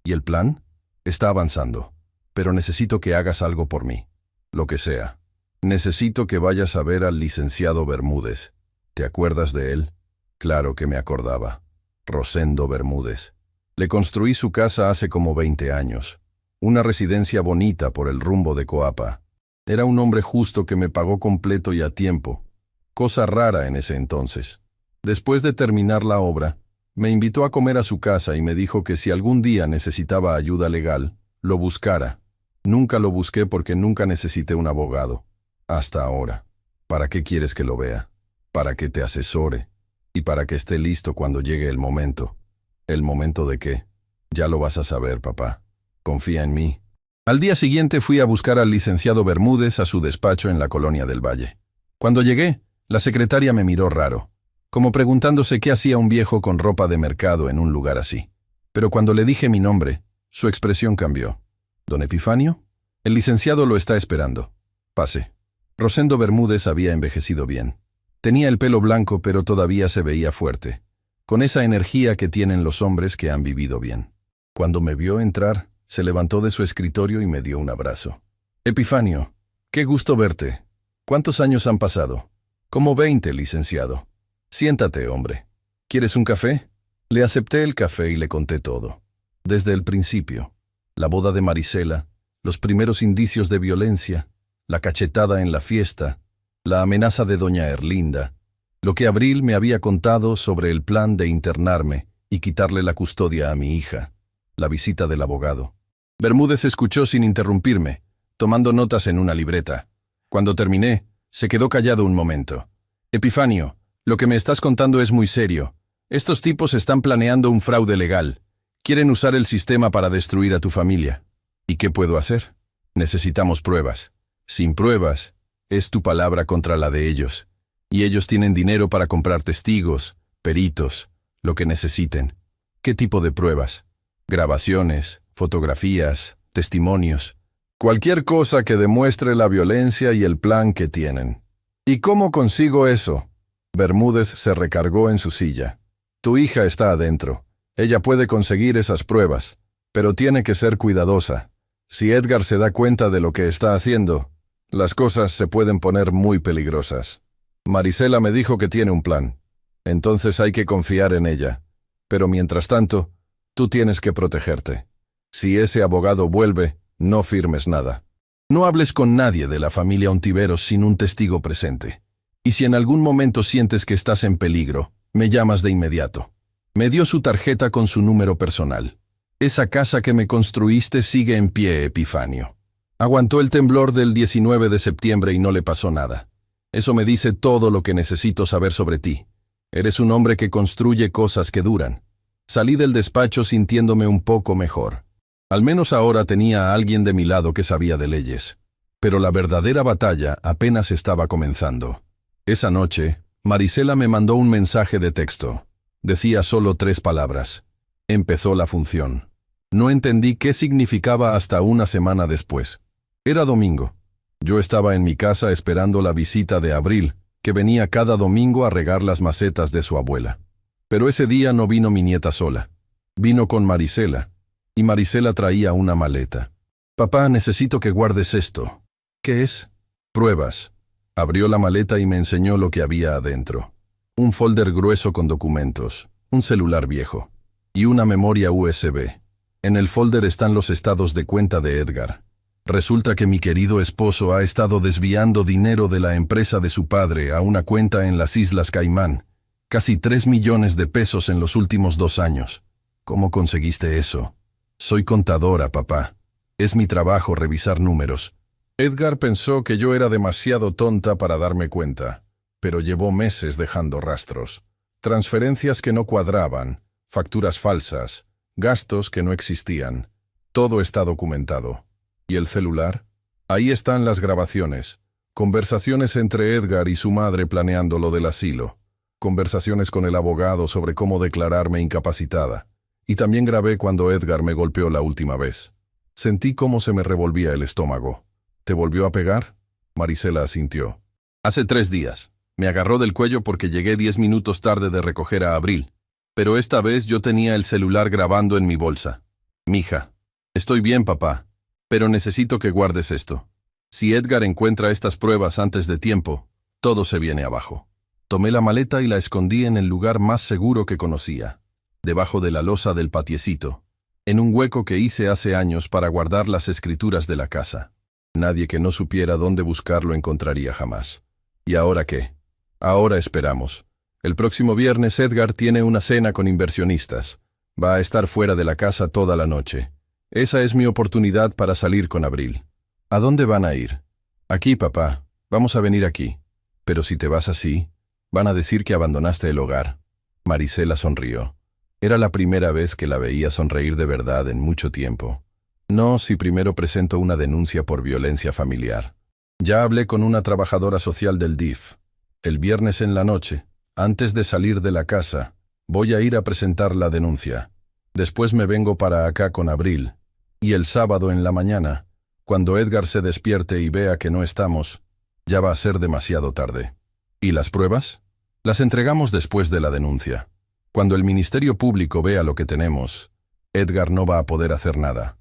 ¿Y el plan? Está avanzando. Pero necesito que hagas algo por mí. Lo que sea. Necesito que vayas a ver al licenciado Bermúdez. ¿Te acuerdas de él? Claro que me acordaba. Rosendo Bermúdez. Le construí su casa hace como 20 años. Una residencia bonita por el rumbo de Coapa. Era un hombre justo que me pagó completo y a tiempo. Cosa rara en ese entonces. Después de terminar la obra, me invitó a comer a su casa y me dijo que si algún día necesitaba ayuda legal, lo buscara. Nunca lo busqué porque nunca necesité un abogado. Hasta ahora. ¿Para qué quieres que lo vea? Para que te asesore. Y para que esté listo cuando llegue el momento. ¿El momento de qué? Ya lo vas a saber, papá. Confía en mí. Al día siguiente fui a buscar al licenciado Bermúdez a su despacho en la Colonia del Valle. Cuando llegué, la secretaria me miró raro, como preguntándose qué hacía un viejo con ropa de mercado en un lugar así. Pero cuando le dije mi nombre, su expresión cambió. ¿Don Epifanio? El licenciado lo está esperando. Pase. Rosendo Bermúdez había envejecido bien. Tenía el pelo blanco, pero todavía se veía fuerte, con esa energía que tienen los hombres que han vivido bien. Cuando me vio entrar, se levantó de su escritorio y me dio un abrazo. Epifanio, qué gusto verte. ¿Cuántos años han pasado? Como 20, licenciado. Siéntate, hombre. ¿Quieres un café? Le acepté el café y le conté todo. Desde el principio. La boda de Marisela, los primeros indicios de violencia, la cachetada en la fiesta, la amenaza de doña Erlinda, lo que Abril me había contado sobre el plan de internarme y quitarle la custodia a mi hija, la visita del abogado. Bermúdez escuchó sin interrumpirme, tomando notas en una libreta. Cuando terminé, se quedó callado un momento. Epifanio, lo que me estás contando es muy serio. Estos tipos están planeando un fraude legal. Quieren usar el sistema para destruir a tu familia. ¿Y qué puedo hacer? Necesitamos pruebas. Sin pruebas, es tu palabra contra la de ellos. Y ellos tienen dinero para comprar testigos, peritos, lo que necesiten. ¿Qué tipo de pruebas? Grabaciones, fotografías, testimonios. Cualquier cosa que demuestre la violencia y el plan que tienen. ¿Y cómo consigo eso? Bermúdez se recargó en su silla. Tu hija está adentro. Ella puede conseguir esas pruebas, pero tiene que ser cuidadosa. Si Edgar se da cuenta de lo que está haciendo, las cosas se pueden poner muy peligrosas. Marisela me dijo que tiene un plan. Entonces hay que confiar en ella. Pero mientras tanto, tú tienes que protegerte. Si ese abogado vuelve, no firmes nada. No hables con nadie de la familia Ontiveros sin un testigo presente. Y si en algún momento sientes que estás en peligro, me llamas de inmediato. Me dio su tarjeta con su número personal. Esa casa que me construiste sigue en pie, Epifanio. Aguantó el temblor del 19 de septiembre y no le pasó nada. Eso me dice todo lo que necesito saber sobre ti. Eres un hombre que construye cosas que duran. Salí del despacho sintiéndome un poco mejor. Al menos ahora tenía a alguien de mi lado que sabía de leyes. Pero la verdadera batalla apenas estaba comenzando. Esa noche, Marisela me mandó un mensaje de texto. Decía solo 3 palabras. Empezó la función. No entendí qué significaba hasta una semana después. Era domingo. Yo estaba en mi casa esperando la visita de Abril, que venía cada domingo a regar las macetas de su abuela. Pero ese día no vino mi nieta sola. Vino con Marisela, y Marisela traía una maleta. Papá, necesito que guardes esto. ¿Qué es? Pruebas. Abrió la maleta y me enseñó lo que había adentro. Un folder grueso con documentos, un celular viejo y una memoria USB. En el folder están los estados de cuenta de Edgar. Resulta que mi querido esposo ha estado desviando dinero de la empresa de su padre a una cuenta en las Islas Caimán. Casi 3 millones de pesos en los últimos 2 años. ¿Cómo conseguiste eso? Soy contadora, papá. Es mi trabajo revisar números. Edgar pensó que yo era demasiado tonta para darme cuenta, pero llevó meses dejando rastros. Transferencias que no cuadraban, facturas falsas, gastos que no existían. Todo está documentado. ¿Y el celular? Ahí están las grabaciones. Conversaciones entre Edgar y su madre planeando lo del asilo. Conversaciones con el abogado sobre cómo declararme incapacitada. Y también grabé cuando Edgar me golpeó la última vez. Sentí cómo se me revolvía el estómago. ¿Te volvió a pegar? Marisela asintió. Hace 3 días. Me agarró del cuello porque llegué 10 minutos tarde de recoger a Abril. Pero esta vez yo tenía el celular grabando en mi bolsa. Mija. Estoy bien, papá. Pero necesito que guardes esto. Si Edgar encuentra estas pruebas antes de tiempo, todo se viene abajo. Tomé la maleta y la escondí en el lugar más seguro que conocía, debajo de la losa del patiecito, en un hueco que hice hace años para guardar las escrituras de la casa. Nadie que no supiera dónde buscarlo encontraría jamás. ¿Y ahora qué? Ahora esperamos. El próximo viernes Edgar tiene una cena con inversionistas. Va a estar fuera de la casa toda la noche. Esa es mi oportunidad para salir con Abril. ¿A dónde van a ir? Aquí, papá. Vamos a venir aquí. Pero si te vas así, van a decir que abandonaste el hogar. Marisela sonrió. Era la primera vez que la veía sonreír de verdad en mucho tiempo. No, si primero presento una denuncia por violencia familiar. Ya hablé con una trabajadora social del DIF. El viernes en la noche, antes de salir de la casa, voy a ir a presentar la denuncia. Después me vengo para acá con Abril. Y el sábado en la mañana, cuando Edgar se despierte y vea que no estamos, ya va a ser demasiado tarde. ¿Y las pruebas? Las entregamos después de la denuncia. Cuando el Ministerio Público vea lo que tenemos, Edgar no va a poder hacer nada.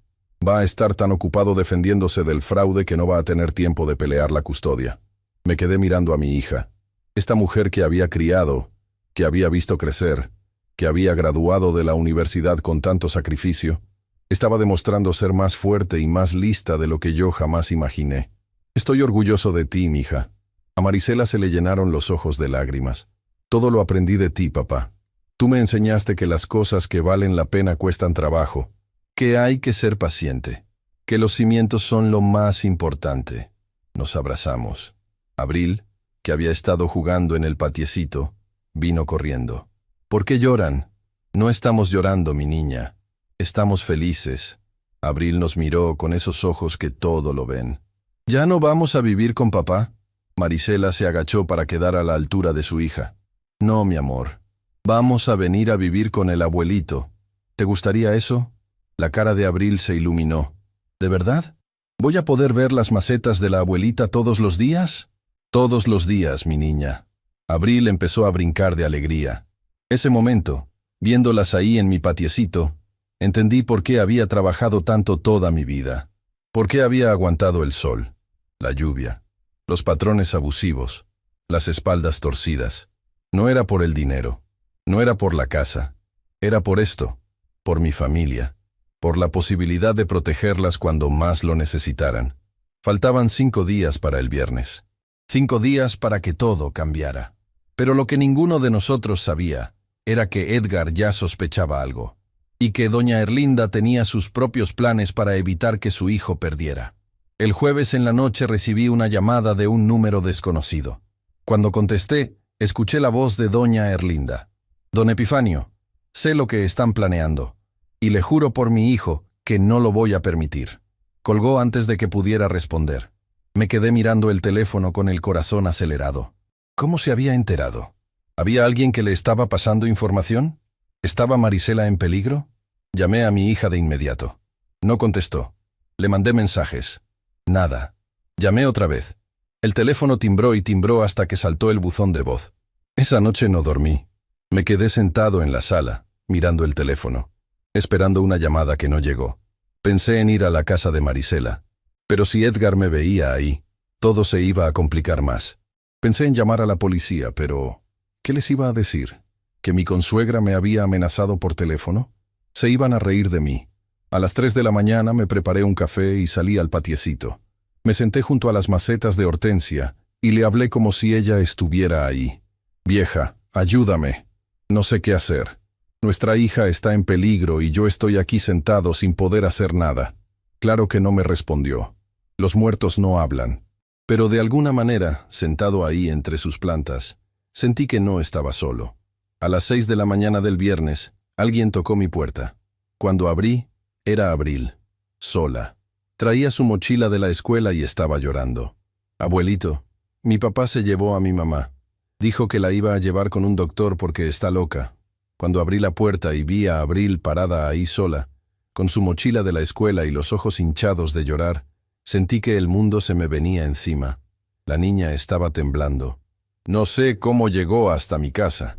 Va a estar tan ocupado defendiéndose del fraude que no va a tener tiempo de pelear la custodia. Me quedé mirando a mi hija. Esta mujer que había criado, que había visto crecer, que había graduado de la universidad con tanto sacrificio, estaba demostrando ser más fuerte y más lista de lo que yo jamás imaginé. Estoy orgulloso de ti, mija. A Marisela se le llenaron los ojos de lágrimas. Todo lo aprendí de ti, papá. Tú me enseñaste que las cosas que valen la pena cuestan trabajo, que hay que ser paciente, que los cimientos son lo más importante. Nos abrazamos. Abril, que había estado jugando en el patiecito, vino corriendo. ¿Por qué lloran? No estamos llorando, mi niña. Estamos felices. Abril nos miró con esos ojos que todo lo ven. ¿Ya no vamos a vivir con papá? Marisela se agachó para quedar a la altura de su hija. No, mi amor. Vamos a venir a vivir con el abuelito. ¿Te gustaría eso? La cara de Abril se iluminó. ¿De verdad? ¿Voy a poder ver las macetas de la abuelita todos los días? Todos los días, mi niña. Abril empezó a brincar de alegría. Ese momento, viéndolas ahí en mi patiecito, entendí por qué había trabajado tanto toda mi vida. Por qué había aguantado el sol, la lluvia, los patrones abusivos, las espaldas torcidas. No era por el dinero, no era por la casa, era por esto, por mi familia, por la posibilidad de protegerlas cuando más lo necesitaran. Faltaban 5 días para el viernes. 5 días para que todo cambiara. Pero lo que ninguno de nosotros sabía era que Edgar ya sospechaba algo, y que doña Erlinda tenía sus propios planes para evitar que su hijo perdiera. El jueves en la noche recibí una llamada de un número desconocido. Cuando contesté, escuché la voz de doña Erlinda. Don Epifanio, sé lo que están planeando, y le juro por mi hijo que no lo voy a permitir. Colgó antes de que pudiera responder. Me quedé mirando el teléfono con el corazón acelerado. ¿Cómo se había enterado? ¿Había alguien que le estaba pasando información? ¿Estaba Marisela en peligro? Llamé a mi hija de inmediato. No contestó. Le mandé mensajes. Nada. Llamé otra vez. El teléfono timbró y timbró hasta que saltó el buzón de voz. Esa noche no dormí. Me quedé sentado en la sala, mirando el teléfono, esperando una llamada que no llegó. Pensé en ir a la casa de Marisela, pero si Edgar me veía ahí, todo se iba a complicar más. Pensé en llamar a la policía, pero ¿qué les iba a decir? ¿Que mi consuegra me había amenazado por teléfono? Se iban a reír de mí. A las 3 de la mañana me preparé un café y salí al patiecito. Me senté junto a las macetas de hortensia y le hablé como si ella estuviera ahí. «Vieja, ayúdame. No sé qué hacer. Nuestra hija está en peligro y yo estoy aquí sentado sin poder hacer nada». Claro que no me respondió. Los muertos no hablan. Pero de alguna manera, sentado ahí entre sus plantas, sentí que no estaba solo. A las 6 de la mañana del viernes, alguien tocó mi puerta. Cuando abrí, era Abril, sola. Traía su mochila de la escuela y estaba llorando. «Abuelito, mi papá se llevó a mi mamá. Dijo que la iba a llevar con un doctor porque está loca». Cuando abrí la puerta y vi a Abril parada ahí sola, con su mochila de la escuela y los ojos hinchados de llorar, sentí que el mundo se me venía encima. La niña estaba temblando. No sé cómo llegó hasta mi casa.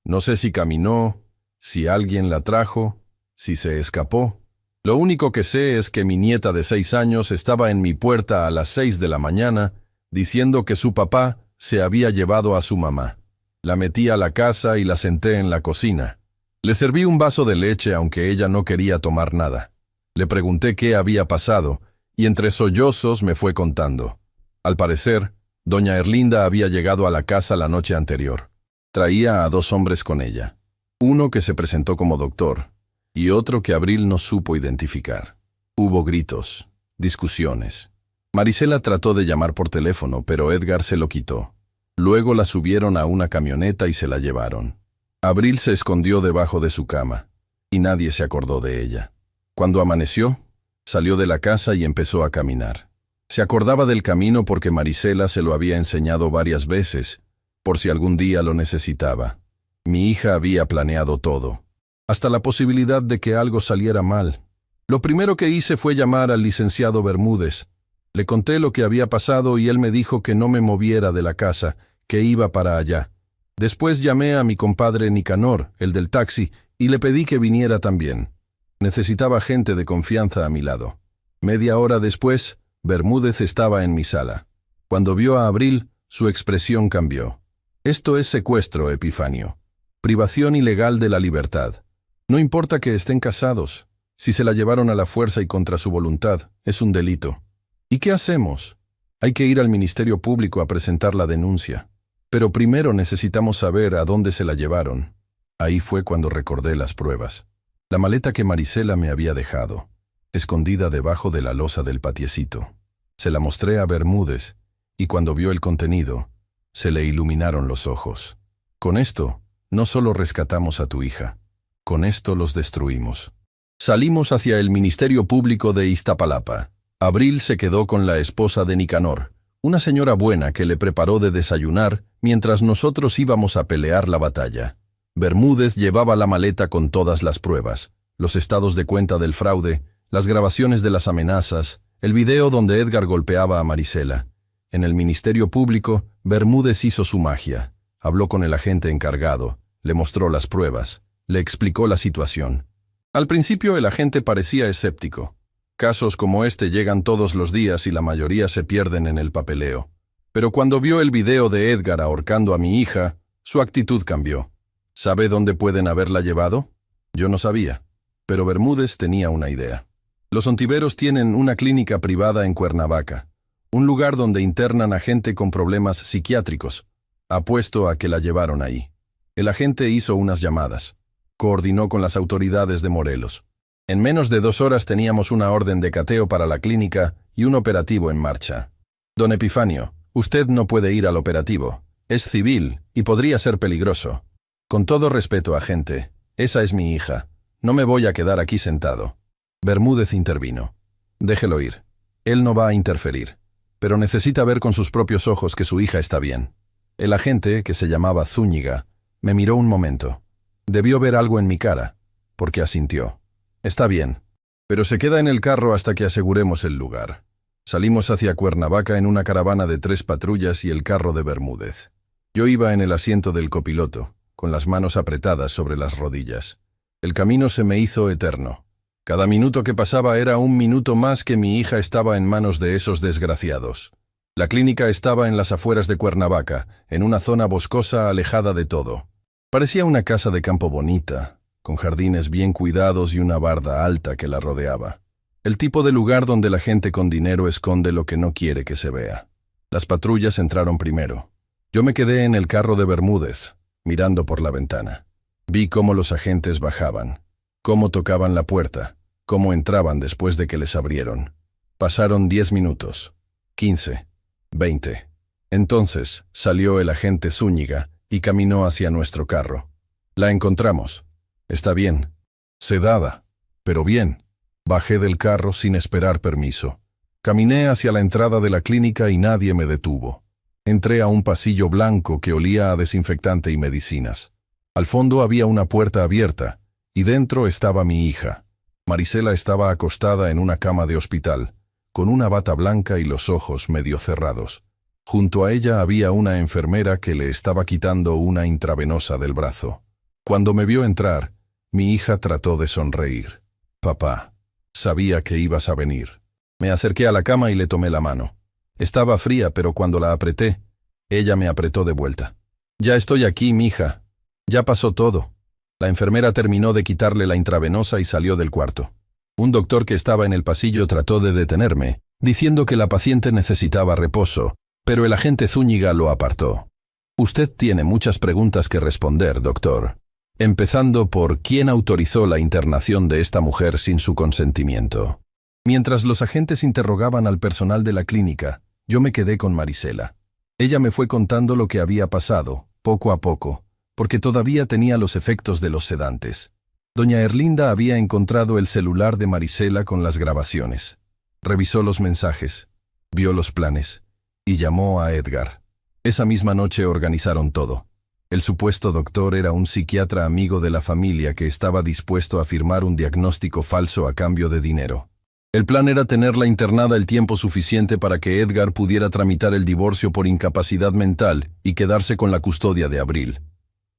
No sé si caminó, si alguien la trajo, si se escapó. Lo único que sé es que mi nieta de 6 años estaba en mi puerta a las 6 de la mañana, diciendo que su papá se había llevado a su mamá. La metí a la casa y la senté en la cocina. Le serví un vaso de leche aunque ella no quería tomar nada. Le pregunté qué había pasado y entre sollozos me fue contando. Al parecer, doña Erlinda había llegado a la casa la noche anterior. Traía a 2 hombres con ella. Uno que se presentó como doctor y otro que Abril no supo identificar. Hubo gritos, discusiones. Marisela trató de llamar por teléfono, pero Edgar se lo quitó. Luego la subieron a una camioneta y se la llevaron. Abril se escondió debajo de su cama, y nadie se acordó de ella. Cuando amaneció, salió de la casa y empezó a caminar. Se acordaba del camino porque Marisela se lo había enseñado varias veces, por si algún día lo necesitaba. Mi hija había planeado todo, hasta la posibilidad de que algo saliera mal. Lo primero que hice fue llamar al licenciado Bermúdez. Le conté lo que había pasado y él me dijo que no me moviera de la casa, que iba para allá. Después llamé a mi compadre Nicanor, el del taxi, y le pedí que viniera también. Necesitaba gente de confianza a mi lado. Media hora después, Bermúdez estaba en mi sala. Cuando vio a Abril, su expresión cambió. Esto es secuestro, Epifanio. Privación ilegal de la libertad. No importa que estén casados. Si se la llevaron a la fuerza y contra su voluntad, es un delito. ¿Y qué hacemos? Hay que ir al Ministerio Público a presentar la denuncia. Pero primero necesitamos saber a dónde se la llevaron. Ahí fue cuando recordé las pruebas. La maleta que Marisela me había dejado, escondida debajo de la losa del patiecito. Se la mostré a Bermúdez, y cuando vio el contenido, se le iluminaron los ojos. Con esto, no solo rescatamos a tu hija, con esto los destruimos. Salimos hacia el Ministerio Público de Iztapalapa. Abril se quedó con la esposa de Nicanor, una señora buena que le preparó de desayunar mientras nosotros íbamos a pelear la batalla. Bermúdez llevaba la maleta con todas las pruebas, los estados de cuenta del fraude, las grabaciones de las amenazas, el video donde Edgar golpeaba a Marisela. En el Ministerio Público, Bermúdez hizo su magia. Habló con el agente encargado, le mostró las pruebas, le explicó la situación. Al principio el agente parecía escéptico. Casos como este llegan todos los días y la mayoría se pierden en el papeleo. Pero cuando vio el video de Edgar ahorcando a mi hija, su actitud cambió. ¿Sabe dónde pueden haberla llevado? Yo no sabía, pero Bermúdez tenía una idea. Los Ontiveros tienen una clínica privada en Cuernavaca, un lugar donde internan a gente con problemas psiquiátricos. Apuesto a que la llevaron ahí. El agente hizo unas llamadas. Coordinó con las autoridades de Morelos. En menos de 2 horas teníamos una orden de cateo para la clínica y un operativo en marcha. Don Epifanio, usted no puede ir al operativo. Es civil y podría ser peligroso. Con todo respeto, agente, esa es mi hija. No me voy a quedar aquí sentado. Bermúdez intervino. Déjelo ir. Él no va a interferir. Pero necesita ver con sus propios ojos que su hija está bien. El agente, que se llamaba Zúñiga, me miró un momento. Debió ver algo en mi cara, porque asintió. Está bien, pero se queda en el carro hasta que aseguremos el lugar. Salimos hacia Cuernavaca en una caravana de 3 patrullas y el carro de Bermúdez. Yo iba en el asiento del copiloto, con las manos apretadas sobre las rodillas. El camino se me hizo eterno. Cada minuto que pasaba era un minuto más que mi hija estaba en manos de esos desgraciados. La clínica estaba en las afueras de Cuernavaca, en una zona boscosa alejada de todo. Parecía una casa de campo bonita, con jardines bien cuidados y una barda alta que la rodeaba. El tipo de lugar donde la gente con dinero esconde lo que no quiere que se vea. Las patrullas entraron primero. Yo me quedé en el carro de Bermúdez, mirando por la ventana. Vi cómo los agentes bajaban, cómo tocaban la puerta, cómo entraban después de que les abrieron. Pasaron 10 minutos, 15, 20. Entonces salió el agente Zúñiga y caminó hacia nuestro carro. La encontramos. Está bien. Sedada, pero bien. Bajé del carro sin esperar permiso. Caminé hacia la entrada de la clínica y nadie me detuvo. Entré a un pasillo blanco que olía a desinfectante y medicinas. Al fondo había una puerta abierta, y dentro estaba mi hija. Marisela estaba acostada en una cama de hospital, con una bata blanca y los ojos medio cerrados. Junto a ella había una enfermera que le estaba quitando una intravenosa del brazo. Cuando me vio entrar, mi hija trató de sonreír. «Papá, sabía que ibas a venir». Me acerqué a la cama y le tomé la mano. Estaba fría, pero cuando la apreté, ella me apretó de vuelta. «Ya estoy aquí, mija. Ya pasó todo». La enfermera terminó de quitarle la intravenosa y salió del cuarto. Un doctor que estaba en el pasillo trató de detenerme, diciendo que la paciente necesitaba reposo, pero el agente Zúñiga lo apartó. «Usted tiene muchas preguntas que responder, doctor. Empezando por ¿quién autorizó la internación de esta mujer sin su consentimiento?». Mientras los agentes interrogaban al personal de la clínica, yo me quedé con Marisela. Ella me fue contando lo que había pasado, poco a poco, porque todavía tenía los efectos de los sedantes. Doña Erlinda había encontrado el celular de Marisela con las grabaciones. Revisó los mensajes, vio los planes y llamó a Edgar. Esa misma noche organizaron todo. El supuesto doctor era un psiquiatra amigo de la familia que estaba dispuesto a firmar un diagnóstico falso a cambio de dinero. El plan era tenerla internada el tiempo suficiente para que Edgar pudiera tramitar el divorcio por incapacidad mental y quedarse con la custodia de Abril.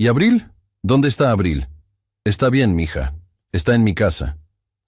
¿Y Abril? ¿Dónde está Abril? Está bien, mija. Está en mi casa.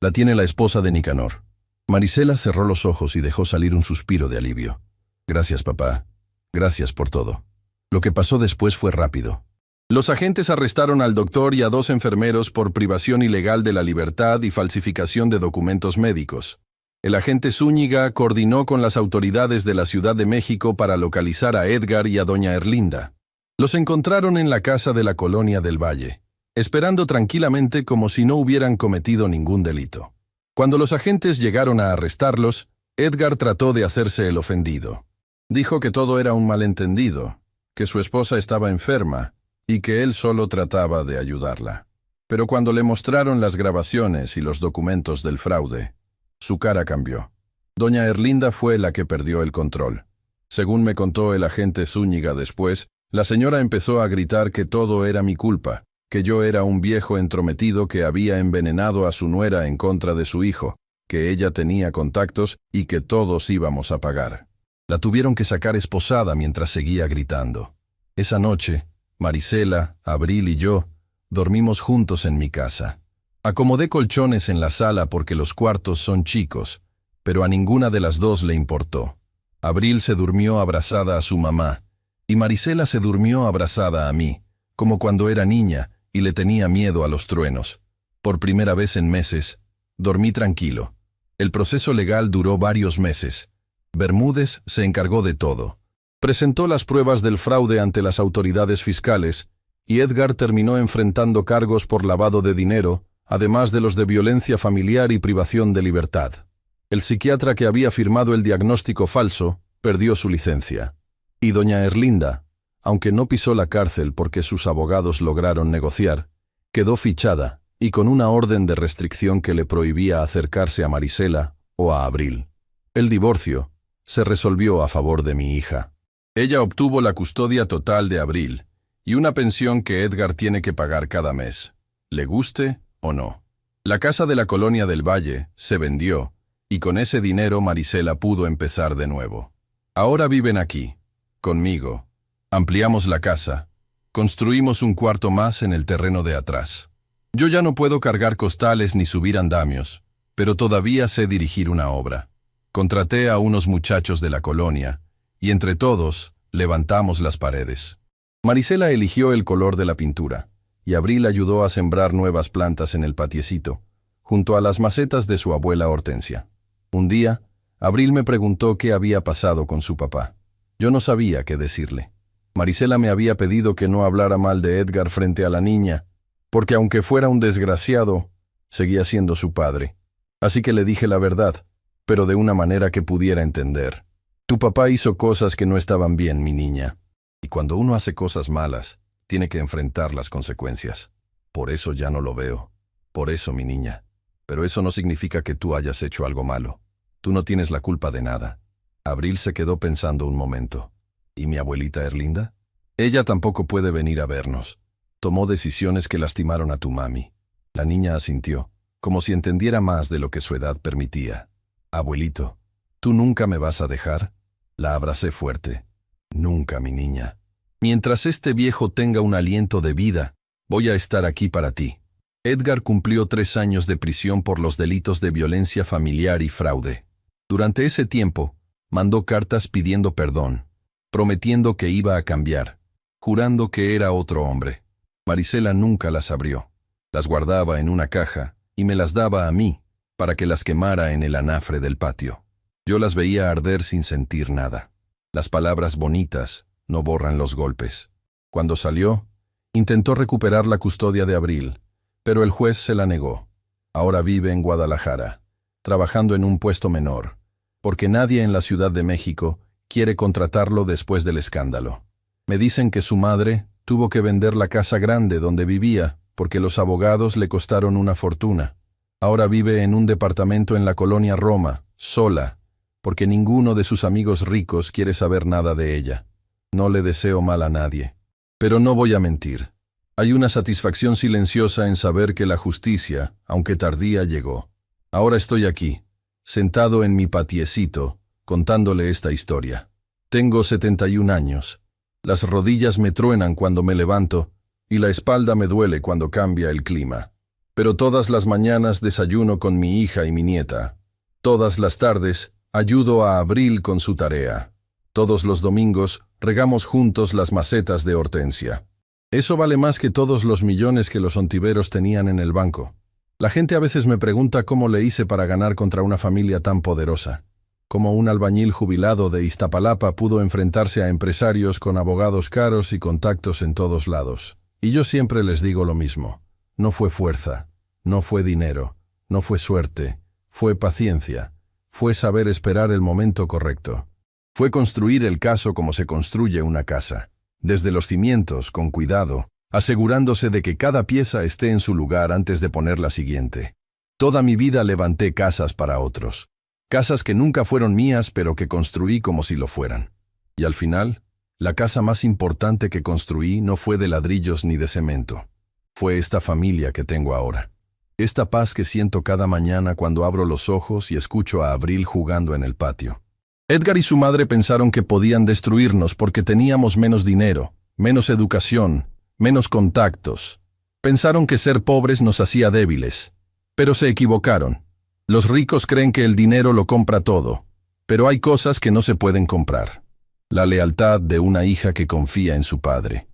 La tiene la esposa de Nicanor. Marisela cerró los ojos y dejó salir un suspiro de alivio. Gracias, papá. Gracias por todo. Lo que pasó después fue rápido. Los agentes arrestaron al doctor y a 2 enfermeros por privación ilegal de la libertad y falsificación de documentos médicos. El agente Zúñiga coordinó con las autoridades de la Ciudad de México para localizar a Edgar y a doña Erlinda. Los encontraron en la casa de la Colonia del Valle, esperando tranquilamente como si no hubieran cometido ningún delito. Cuando los agentes llegaron a arrestarlos, Edgar trató de hacerse el ofendido. Dijo que todo era un malentendido, que su esposa estaba enferma y que él solo trataba de ayudarla. Pero cuando le mostraron las grabaciones y los documentos del fraude, su cara cambió. Doña Erlinda fue la que perdió el control. Según me contó el agente Zúñiga después, la señora empezó a gritar que todo era mi culpa, que yo era un viejo entrometido que había envenenado a su nuera en contra de su hijo, que ella tenía contactos y que todos íbamos a pagar. La tuvieron que sacar esposada mientras seguía gritando. Esa noche, Marisela, Abril y yo dormimos juntos en mi casa. Acomodé colchones en la sala porque los cuartos son chicos, pero a ninguna de las dos le importó. Abril se durmió abrazada a su mamá, y Marisela se durmió abrazada a mí, como cuando era niña y le tenía miedo a los truenos. Por primera vez en meses, dormí tranquilo. El proceso legal duró varios meses. Bermúdez se encargó de todo. Presentó las pruebas del fraude ante las autoridades fiscales, y Edgar terminó enfrentando cargos por lavado de dinero, además de los de violencia familiar y privación de libertad. El psiquiatra que había firmado el diagnóstico falso perdió su licencia. Y doña Erlinda, aunque no pisó la cárcel porque sus abogados lograron negociar, quedó fichada y con una orden de restricción que le prohibía acercarse a Marisela o a Abril. El divorcio se resolvió a favor de mi hija. Ella obtuvo la custodia total de Abril y una pensión que Edgar tiene que pagar cada mes, le guste o no. La casa de la Colonia del Valle se vendió y con ese dinero Marisela pudo empezar de nuevo. Ahora viven aquí, conmigo. Ampliamos la casa. Construimos un cuarto más en el terreno de atrás. Yo ya no puedo cargar costales ni subir andamios, pero todavía sé dirigir una obra. Contraté a unos muchachos de la colonia, y entre todos, levantamos las paredes. Marisela eligió el color de la pintura, y Abril ayudó a sembrar nuevas plantas en el patiecito, junto a las macetas de su abuela Hortensia. Un día, Abril me preguntó qué había pasado con su papá. Yo no sabía qué decirle. Marisela me había pedido que no hablara mal de Edgar frente a la niña, porque aunque fuera un desgraciado, seguía siendo su padre. Así que le dije la verdad, pero de una manera que pudiera entender. Tu papá hizo cosas que no estaban bien, mi niña. Y cuando uno hace cosas malas, tiene que enfrentar las consecuencias. Por eso ya no lo veo. Por eso, mi niña. Pero eso no significa que tú hayas hecho algo malo. Tú no tienes la culpa de nada. Abril se quedó pensando un momento. ¿Y mi abuelita Erlinda? Ella tampoco puede venir a vernos. Tomó decisiones que lastimaron a tu mami. La niña asintió, como si entendiera más de lo que su edad permitía. Abuelito, ¿tú nunca me vas a dejar? La abracé fuerte. Nunca, mi niña. Mientras este viejo tenga un aliento de vida, voy a estar aquí para ti. Edgar cumplió 3 años de prisión por los delitos de violencia familiar y fraude. Durante ese tiempo, mandó cartas pidiendo perdón, prometiendo que iba a cambiar, jurando que era otro hombre. Marisela nunca las abrió. Las guardaba en una caja y me las daba a mí, para que las quemara en el anafre del patio. Yo las veía arder sin sentir nada. Las palabras bonitas no borran los golpes. Cuando salió, intentó recuperar la custodia de Abril, pero el juez se la negó. Ahora vive en Guadalajara, trabajando en un puesto menor, porque nadie en la Ciudad de México quiere contratarlo después del escándalo. Me dicen que su madre tuvo que vender la casa grande donde vivía, porque los abogados le costaron una fortuna. Ahora vive en un departamento en la colonia Roma, sola, porque ninguno de sus amigos ricos quiere saber nada de ella. No le deseo mal a nadie. Pero no voy a mentir. Hay una satisfacción silenciosa en saber que la justicia, aunque tardía, llegó. Ahora estoy aquí, sentado en mi patiecito, contándole esta historia. Tengo 71 años. Las rodillas me truenan cuando me levanto y la espalda me duele cuando cambia el clima. Pero todas las mañanas desayuno con mi hija y mi nieta. Todas las tardes ayudo a Abril con su tarea. Todos los domingos regamos juntos las macetas de Hortensia. Eso vale más que todos los millones que los ontiveros tenían en el banco. La gente a veces me pregunta cómo le hice para ganar contra una familia tan poderosa. Cómo un albañil jubilado de Iztapalapa pudo enfrentarse a empresarios con abogados caros y contactos en todos lados. Y yo siempre les digo lo mismo. No fue fuerza, no fue dinero, no fue suerte, fue paciencia, fue saber esperar el momento correcto. Fue construir el caso como se construye una casa, desde los cimientos, con cuidado, asegurándose de que cada pieza esté en su lugar antes de poner la siguiente. Toda mi vida levanté casas para otros, casas que nunca fueron mías pero que construí como si lo fueran. Y al final, la casa más importante que construí no fue de ladrillos ni de cemento. Fue esta familia que tengo ahora. Esta paz que siento cada mañana cuando abro los ojos y escucho a Abril jugando en el patio. Edgar y su madre pensaron que podían destruirnos porque teníamos menos dinero, menos educación, menos contactos. Pensaron que ser pobres nos hacía débiles. Pero se equivocaron. Los ricos creen que el dinero lo compra todo, pero hay cosas que no se pueden comprar. La lealtad de una hija que confía en su padre.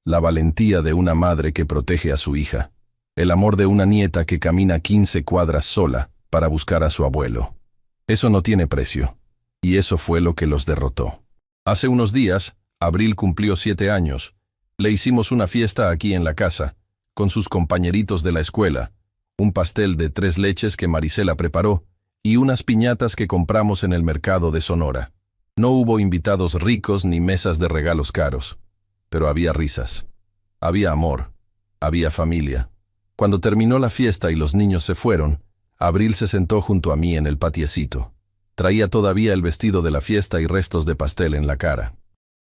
La valentía de una madre que protege a su hija. El amor de una nieta que camina 15 cuadras sola para buscar a su abuelo. Eso no tiene precio. Y eso fue lo que los derrotó. Hace unos días, Abril cumplió 7 años. Le hicimos una fiesta aquí en la casa, con sus compañeritos de la escuela, un pastel de 3 leches que Marisela preparó y unas piñatas que compramos en el mercado de Sonora. No hubo invitados ricos ni mesas de regalos caros, pero había risas, había amor, había familia. Cuando terminó la fiesta y los niños se fueron, Abril se sentó junto a mí en el patiecito. Traía todavía el vestido de la fiesta y restos de pastel en la cara.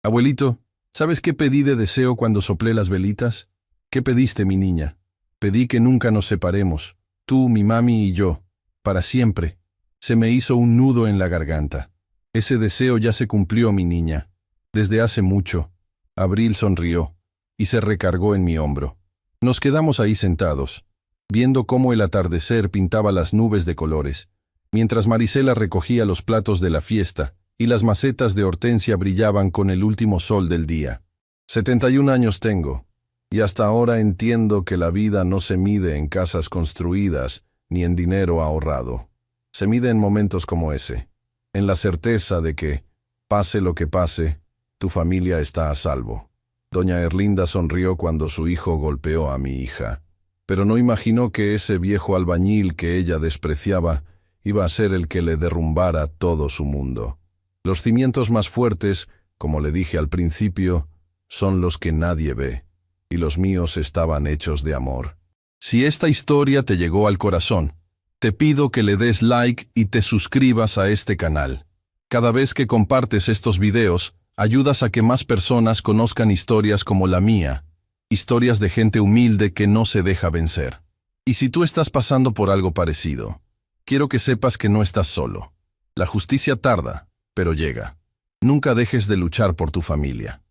Abuelito, ¿sabes qué pedí de deseo cuando soplé las velitas? ¿Qué pediste, mi niña? Pedí que nunca nos separemos, tú, mi mami y yo, para siempre. Se me hizo un nudo en la garganta. Ese deseo ya se cumplió, mi niña. Desde hace mucho. Abril sonrió y se recargó en mi hombro. Nos quedamos ahí sentados. viendo cómo el atardecer pintaba las nubes de colores, mientras Marisela recogía los platos de la fiesta y las macetas de hortensia brillaban con el último sol del día. 71 años tengo, y hasta ahora entiendo que la vida no se mide en casas construidas ni en dinero ahorrado. Se mide en momentos como ese, en la certeza de que, pase lo que pase, tu familia está a salvo. Doña Erlinda sonrió cuando su hijo golpeó a mi hija, pero no imaginó que ese viejo albañil que ella despreciaba iba a ser el que le derrumbara todo su mundo. Los cimientos más fuertes, como le dije al principio, son los que nadie ve, y los míos estaban hechos de amor. Si esta historia te llegó al corazón, te pido que le des like y te suscribas a este canal. Cada vez que compartes estos videos, ayudas a que más personas conozcan historias como la mía, historias de gente humilde que no se deja vencer. Y si tú estás pasando por algo parecido, quiero que sepas que no estás solo. La justicia tarda, pero llega. Nunca dejes de luchar por tu familia.